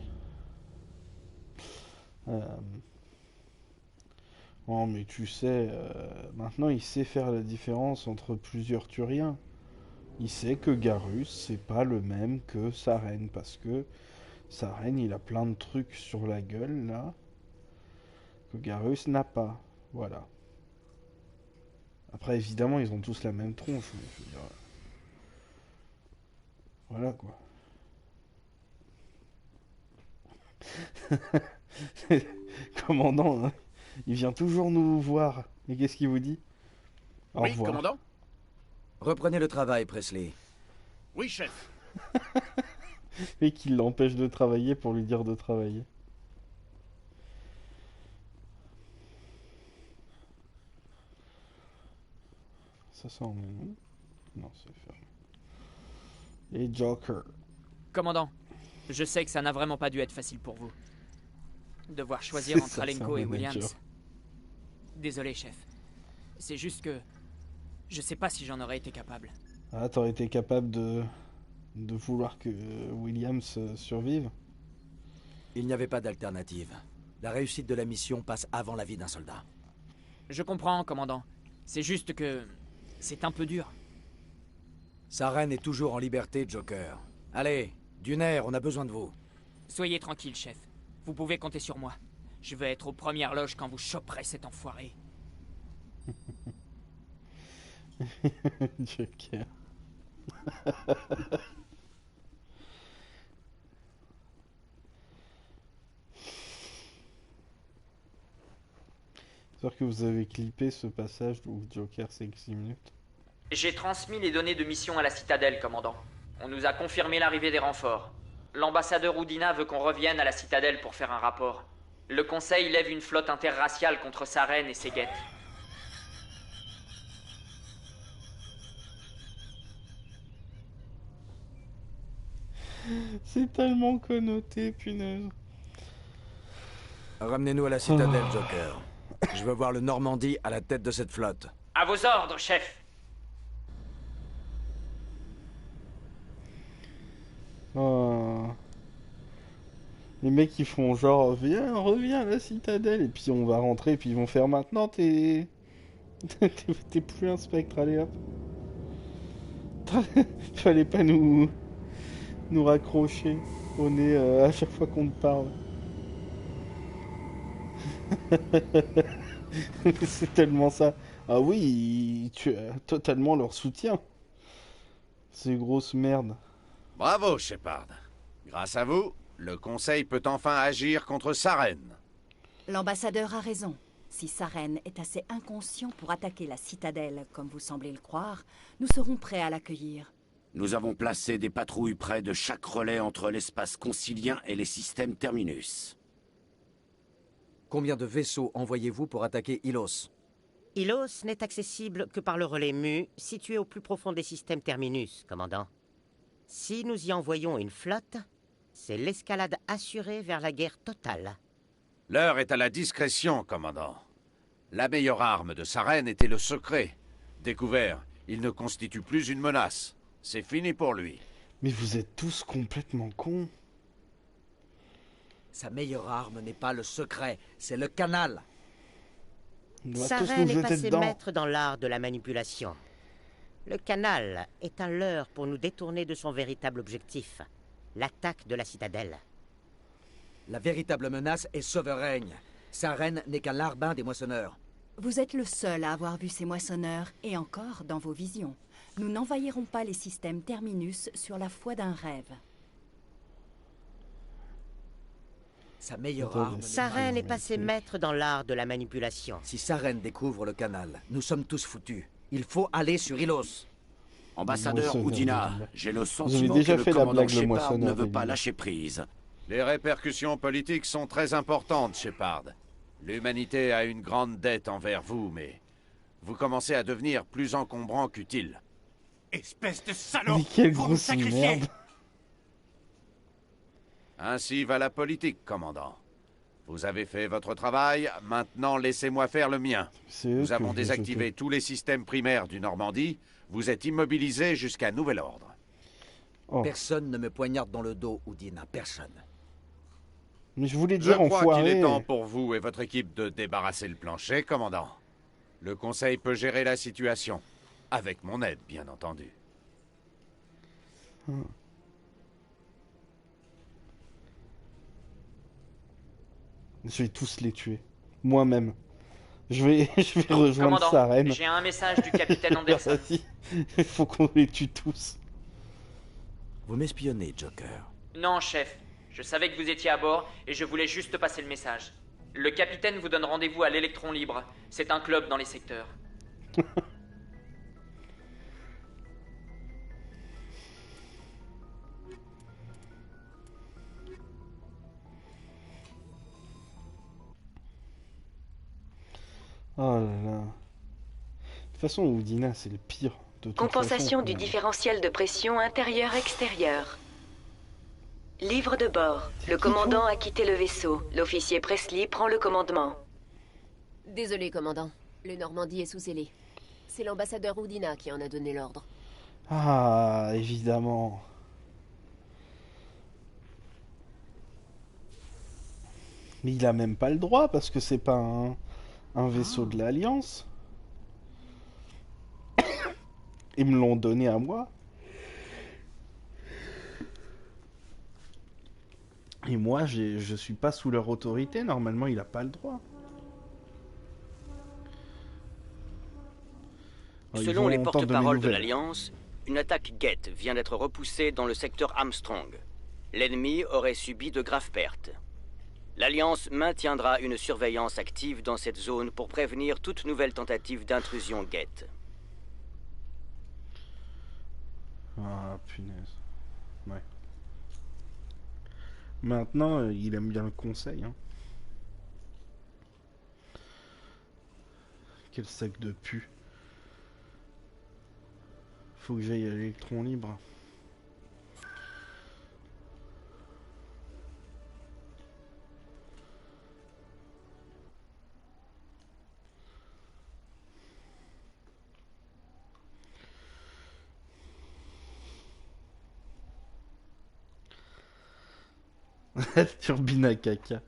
Oh, mais tu sais, maintenant il sait faire la différence entre plusieurs Turiens. Il sait que Garrus, c'est pas le même que Saren, parce que Saren, il a plein de trucs sur la gueule, là, que Garrus n'a pas. Voilà. Après, évidemment, ils ont tous la même tronche, mais je veux dire... Voilà, quoi. Commandant, hein, il vient toujours nous voir. Et qu'est-ce qu'il vous dit? Au revoir. Commandant. Reprenez le travail, Presley. Oui, chef. Et qu'il l'empêche de travailler pour lui dire de travailler. Ça sent non? Non, c'est fermé. Et Joker. Commandant, je sais que ça n'a vraiment pas dû être facile pour vous. Devoir choisir entre Alenko et Williams. Désolé, chef. C'est juste que... je sais pas si j'en aurais été capable. Ah, t'aurais été capable de vouloir que Williams survive? Il n'y avait pas d'alternative. La réussite de la mission passe avant la vie d'un soldat. Je comprends, commandant. C'est juste que... c'est un peu dur. Saren est toujours en liberté, Joker. Allez, Dunaire, on a besoin de vous. Soyez tranquille, chef. Vous pouvez compter sur moi. Je vais être aux premières loges quand vous choperez cet enfoiré. Joker. J'espère que vous avez clippé ce passage où Joker c'est 6 minutes. J'ai transmis les données de mission à la citadelle, commandant. On nous a confirmé l'arrivée des renforts. L'ambassadeur Udina veut qu'on revienne à la citadelle pour faire un rapport. Le conseil lève une flotte interraciale contre Saren et ses guettes. C'est tellement connoté, punaise. Ramenez-nous à la citadelle, Joker. Je veux voir le Normandie à la tête de cette flotte. À vos ordres, chef. Oh. Les mecs ils font genre viens, reviens à la citadelle et puis on va rentrer et puis ils vont faire maintenant t'es plus un spectre, allez hop. Fallait pas nous raccrocher au nez à chaque fois qu'on te parle. C'est tellement ça. Ah oui, tu as totalement leur soutien. Ces grosses merdes. Bravo, Shepard. Grâce à vous, le Conseil peut enfin agir contre Saren. L'ambassadeur a raison. Si Saren est assez inconscient pour attaquer la citadelle, comme vous semblez le croire, nous serons prêts à l'accueillir. Nous avons placé des patrouilles près de chaque relais entre l'espace concilien et les systèmes Terminus. Combien de vaisseaux envoyez-vous pour attaquer Ilos? Ilos n'est accessible que par le relais Mu, situé au plus profond des systèmes Terminus, commandant. Si nous y envoyons une flotte, c'est l'escalade assurée vers la guerre totale. L'heure est à la discrétion, commandant. La meilleure arme de Saren était le secret. Découvert, il ne constitue plus une menace. C'est fini pour lui. Mais vous êtes tous complètement cons. Sa meilleure arme n'est pas le secret, c'est le canal. Saren est passé maître dans l'art de la manipulation. Le canal est un leurre pour nous détourner de son véritable objectif, l'attaque de la citadelle. La véritable menace est Sovereign. Saren n'est qu'un larbin des moissonneurs. Vous êtes le seul à avoir vu ces moissonneurs, et encore dans vos visions. Nous n'envahirons pas les systèmes Terminus sur la foi d'un rêve. Sa meilleure arme... Saren est passé maître dans l'art de la manipulation. Si Saren découvre le canal, nous sommes tous foutus. Il faut aller sur Ilos. Ambassadeur Udina, j'ai le sentiment que le commandant Shepard ne veut pas lâcher prise. Les répercussions politiques sont très importantes, Shepard. L'humanité a une grande dette envers vous, mais vous commencez à devenir plus encombrant qu'utile. Espèce de salaud! Mais quelle grosse merde! Ainsi va la politique, commandant. Vous avez fait votre travail, maintenant laissez-moi faire le mien. Nous avons désactivé tous les systèmes primaires du Normandie. Vous êtes immobilisés jusqu'à nouvel ordre. Oh. Personne ne me poignarde dans le dos, Udina, personne. Mais je voulais dire enfoiré. Je crois qu'il est temps enfoiré. pour vous et votre équipe de débarrasser le plancher, commandant. Le Conseil peut gérer la situation. Avec mon aide, bien entendu. Je vais tous les tuer. Moi-même. Je vais rejoindre Sarene. J'ai un message du capitaine Anderson. Il faut qu'on les tue tous. Vous m'espionnez, Joker. Non, chef. Je savais que vous étiez à bord et je voulais juste passer le message. Le capitaine vous donne rendez-vous à l'Électron Libre. C'est un club dans les secteurs. Oh là là. De toute façon, Udina, c'est le pire. De toute Compensation façon, du différentiel de pression intérieur-extérieur. Livre de bord. Le commandant a quitté le vaisseau. L'officier Presley prend le commandement. Désolé, commandant. Le Normandie est sous scellé. C'est l'ambassadeur Udina qui en a donné l'ordre. Ah, évidemment. Mais il a même pas le droit parce que c'est pas un vaisseau de l'Alliance. Ils me l'ont donné à moi. Et moi, je suis pas sous leur autorité. Normalement, il a pas le droit. Selon les porte-paroles de l'Alliance, une attaque guette vient d'être repoussée dans le secteur Armstrong. L'ennemi aurait subi de graves pertes. L'Alliance maintiendra une surveillance active dans cette zone pour prévenir toute nouvelle tentative d'intrusion guette. Ah, punaise. Ouais. Maintenant, il aime bien le conseil. Hein. Quel sac de pu. Faut que j'aille à l'Électron Libre. Turbine à caca.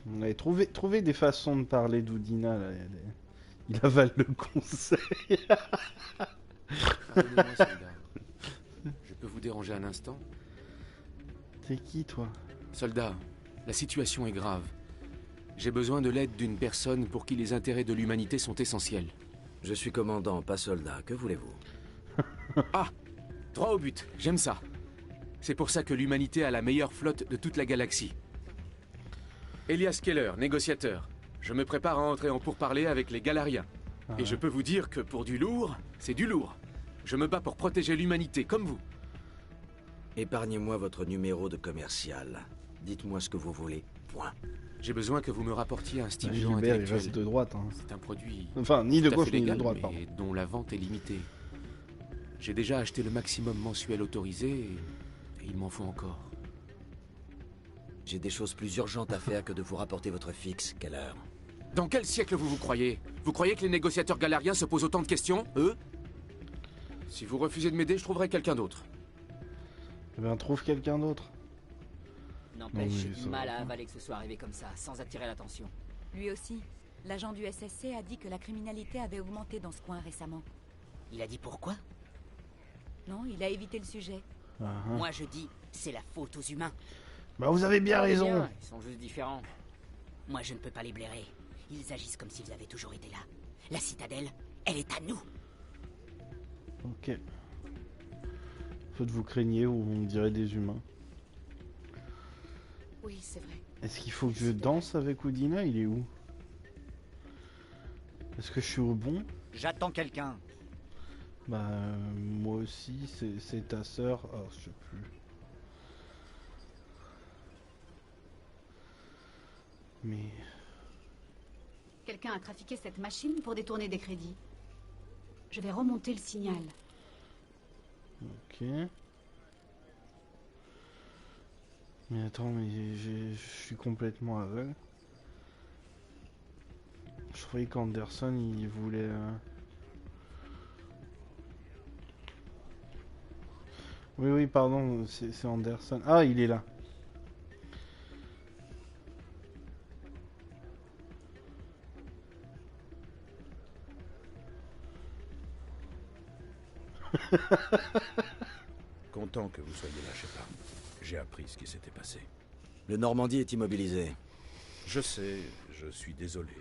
On avait trouvé des façons de parler d'Udina. Là. Il avale le conseil. Pardonnez-moi, soldat. Je peux vous déranger un instant? T'es qui, toi? Soldat, la situation est grave. J'ai besoin de l'aide d'une personne pour qui les intérêts de l'humanité sont essentiels. Je suis commandant, pas soldat. Que voulez-vous? Ah! Droit au but, j'aime ça. C'est pour ça que l'humanité a la meilleure flotte de toute la galaxie. Elias Keller, négociateur. Je me prépare à entrer en pourparlers avec les Galariens. Et je peux vous dire que pour du lourd, c'est du lourd. Je me bats pour protéger l'humanité, comme vous. Épargnez-moi votre numéro de commercial. Dites-moi ce que vous voulez. Point. J'ai besoin que vous me rapportiez un stimulant Gilbert, intellectuel. il reste de droite. Hein. C'est un produit... Enfin, ni de tout à gauche fait ni légal, de droite, mais pardon. dont la vente est limitée. J'ai déjà acheté le maximum mensuel autorisé et il m'en faut encore. J'ai des choses plus urgentes à faire que de vous rapporter votre fixe, Keller. Dans quel siècle vous croyez? Vous croyez que les négociateurs galariens se posent autant de questions, eux? Si vous refusez de m'aider, je trouverai quelqu'un d'autre. Eh bien, trouve quelqu'un d'autre. N'empêche, j'ai du mal à avaler que ce soit arrivé comme ça, sans attirer l'attention. Lui aussi. L'agent du SSC a dit que la criminalité avait augmenté dans ce coin récemment. Il a dit pourquoi? Non, il a évité le sujet. Moi je dis, c'est la faute aux humains. Bah vous avez bien raison. Ils sont juste différents. Moi je ne peux pas les blairer. Ils agissent comme s'ils avaient toujours été là. La citadelle, elle est à nous. Ok. Faut que vous craigniez ou on dirait des humains. Oui, c'est vrai. Est-ce qu'il faut que je danse avec Udina? Il est où? Est-ce que je suis au bon? J'attends quelqu'un. Bah moi aussi, c'est ta sœur. Oh, je sais plus. Mais... Quelqu'un a trafiqué cette machine pour détourner des crédits. Je vais remonter le signal. Ok. Mais attends, mais je suis complètement aveugle. Je croyais qu'Anderson, il voulait... Oui, pardon, c'est Anderson. Ah, il est là. Content que vous soyez là, Shepard. J'ai appris ce qui s'était passé. Le Normandie est immobilisé. Je sais, je suis désolé.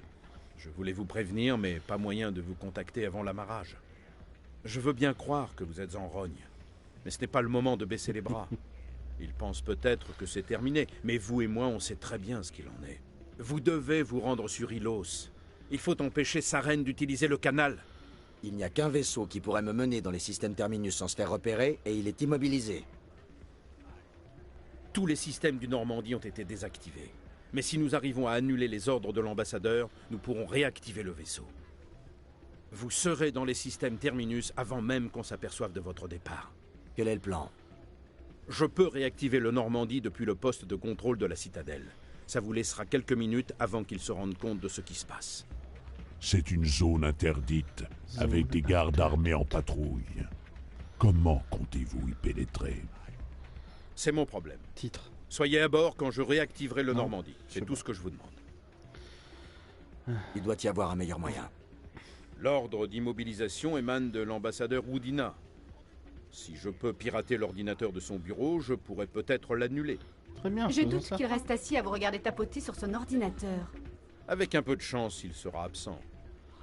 Je voulais vous prévenir, mais pas moyen de vous contacter avant l'amarrage. Je veux bien croire que vous êtes en rogne, mais ce n'est pas le moment de baisser les bras. Ils pensent peut-être que c'est terminé, mais vous et moi, on sait très bien ce qu'il en est. Vous devez vous rendre sur Ilos. Il faut empêcher Sarene d'utiliser le canal. Il n'y a qu'un vaisseau qui pourrait me mener dans les systèmes Terminus sans se faire repérer, et il est immobilisé. Tous les systèmes du Normandie ont été désactivés. Mais si nous arrivons à annuler les ordres de l'ambassadeur, nous pourrons réactiver le vaisseau. Vous serez dans les systèmes Terminus avant même qu'on s'aperçoive de votre départ. Quel est le plan? Je peux réactiver le Normandie depuis le poste de contrôle de la citadelle. Ça vous laissera quelques minutes avant qu'ils se rendent compte de ce qui se passe. C'est une zone interdite, avec des gardes armés en patrouille. Comment comptez-vous y pénétrer? C'est mon problème. Titre. Soyez à bord quand je réactiverai le Normandie. C'est tout ce que je vous demande. Il doit y avoir un meilleur moyen. L'ordre d'immobilisation émane de l'ambassadeur Woodina. Si je peux pirater l'ordinateur de son bureau, je pourrais peut-être l'annuler. Très bien. Je doute qu'il reste assis à vous regarder tapoter sur son ordinateur. Avec un peu de chance, il sera absent.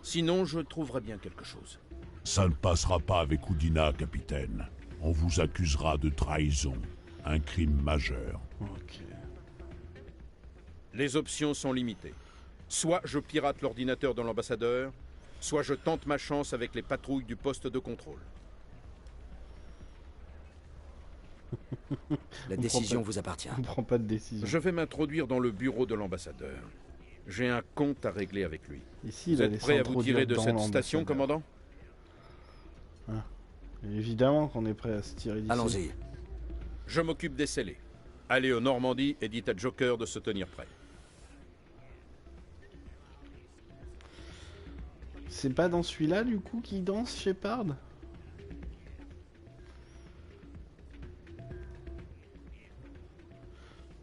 Sinon, je trouverai bien quelque chose. Ça ne passera pas avec Woodina, capitaine. On vous accusera de trahison. Un crime majeur. Ok. Les options sont limitées. Soit je pirate l'ordinateur de l'ambassadeur, soit je tente ma chance avec les patrouilles du poste de contrôle. La décision vous appartient. On ne prend pas de décision. Je vais m'introduire dans le bureau de l'ambassadeur. J'ai un compte à régler avec lui. Ici, vous êtes prêt à vous tirer de cette station, commandant? Ah. Évidemment qu'on est prêt à se tirer d'ici. Allons-y. Je m'occupe des scellés. Allez au Normandie et dites à Joker de se tenir prêt. C'est pas dans celui-là, du coup, qui danse, Shepard?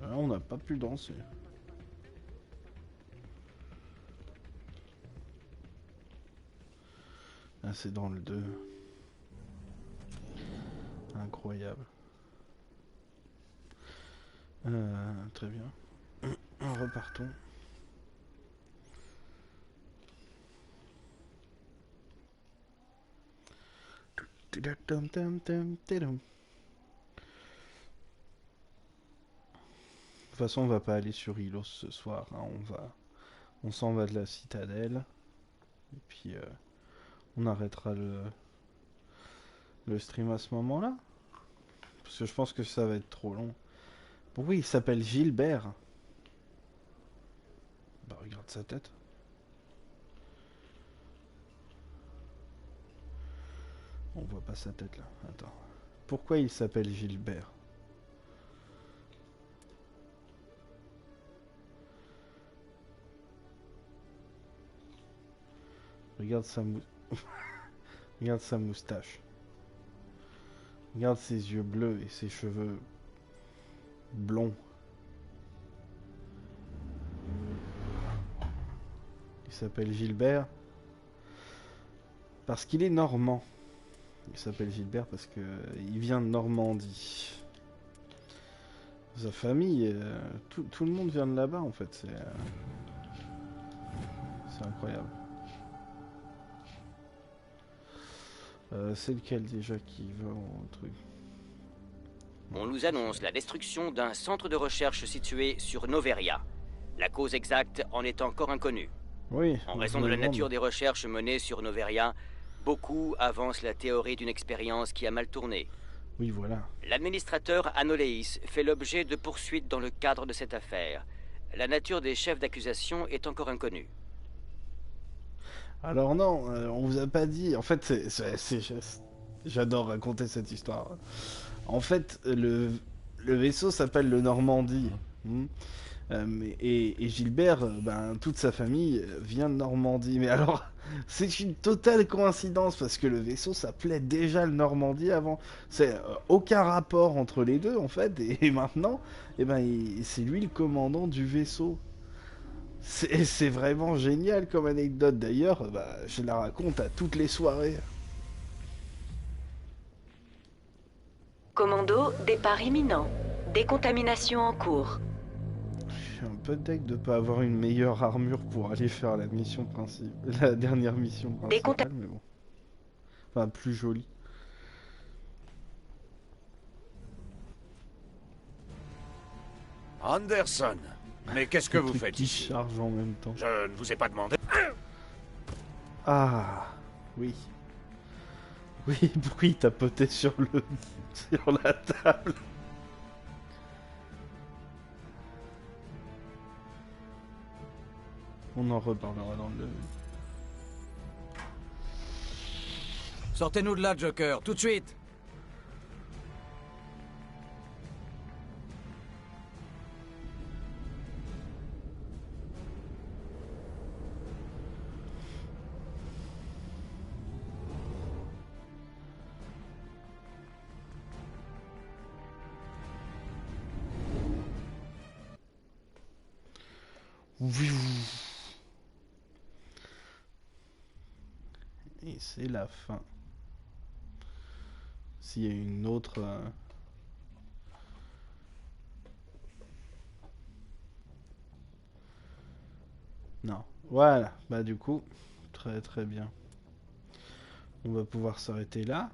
Là, on n'a pas pu danser. Ah, c'est dans le 2. Incroyable. Très bien. Repartons. De toute façon, on va pas aller sur Ilos ce soir. Hein. On s'en va de la citadelle. Et puis, on arrêtera le stream à ce moment-là. Parce que je pense que ça va être trop long. Pourquoi il s'appelle Gilbert? Bah, regarde sa tête. On voit pas sa tête là. Attends. Pourquoi il s'appelle Gilbert? Regarde sa Regarde sa moustache. Regarde ses yeux bleus et ses cheveux blonds. Il s'appelle Gilbert parce qu'il est normand. Il s'appelle Gilbert parce que il vient de Normandie. Sa famille, tout le monde vient de là-bas en fait. C'est incroyable. C'est lequel déjà qui va au truc? On nous annonce la destruction d'un centre de recherche situé sur Noveria. La cause exacte en est encore inconnue. Oui. En raison de la nature des recherches menées sur Noveria, beaucoup avancent la théorie d'une expérience qui a mal tourné. Oui, voilà. L'administrateur Anoleis fait l'objet de poursuites dans le cadre de cette affaire. La nature des chefs d'accusation est encore inconnue. Alors non, on vous a pas dit. En fait, j'adore raconter cette histoire. En fait, le vaisseau s'appelle le Normandie. Et Gilbert, toute sa famille vient de Normandie. Mais alors, c'est une totale coïncidence parce que le vaisseau s'appelait déjà le Normandie avant. C'est aucun rapport entre les deux en fait. Et maintenant, c'est lui le commandant du vaisseau. C'est vraiment génial comme anecdote. D'ailleurs, je la raconte à toutes les soirées. Commando, départ imminent. Décontamination en cours. Je suis un peu deg de pas avoir une meilleure armure pour aller faire la mission principale, la dernière mission principale, mais bon. Enfin, plus jolie. Anderson, mais qu'est-ce que vous faites qui charge en même temps. Je ne vous ai pas demandé. Ah, oui. Oui, bruit tapoté sur la table. On en reparlera dans le... Sortez-nous de là, Joker, tout de suite. Et c'est la fin. S'il y a une autre... Non. Voilà. Bah du coup, très très bien. On va pouvoir s'arrêter là.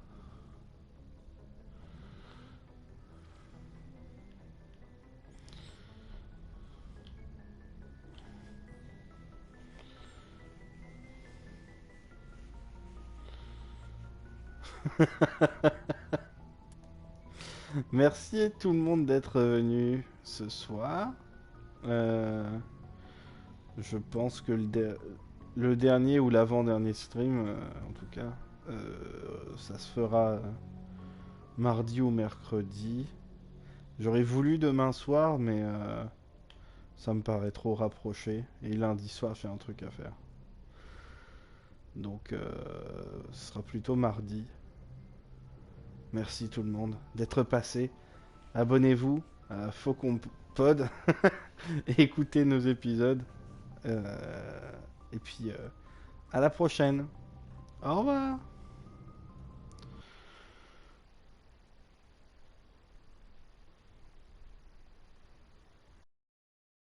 Merci à tout le monde d'être venu ce soir. Je pense que le dernier ou l'avant-dernier stream, en tout cas, ça se fera mardi ou mercredi. J'aurais voulu demain soir, mais ça me paraît trop rapproché. Et lundi soir, j'ai un truc à faire. Donc, ce sera plutôt mardi. Merci tout le monde d'être passé. Abonnez-vous à Faucon Pod. Écoutez nos épisodes. Et puis, à la prochaine. Au revoir.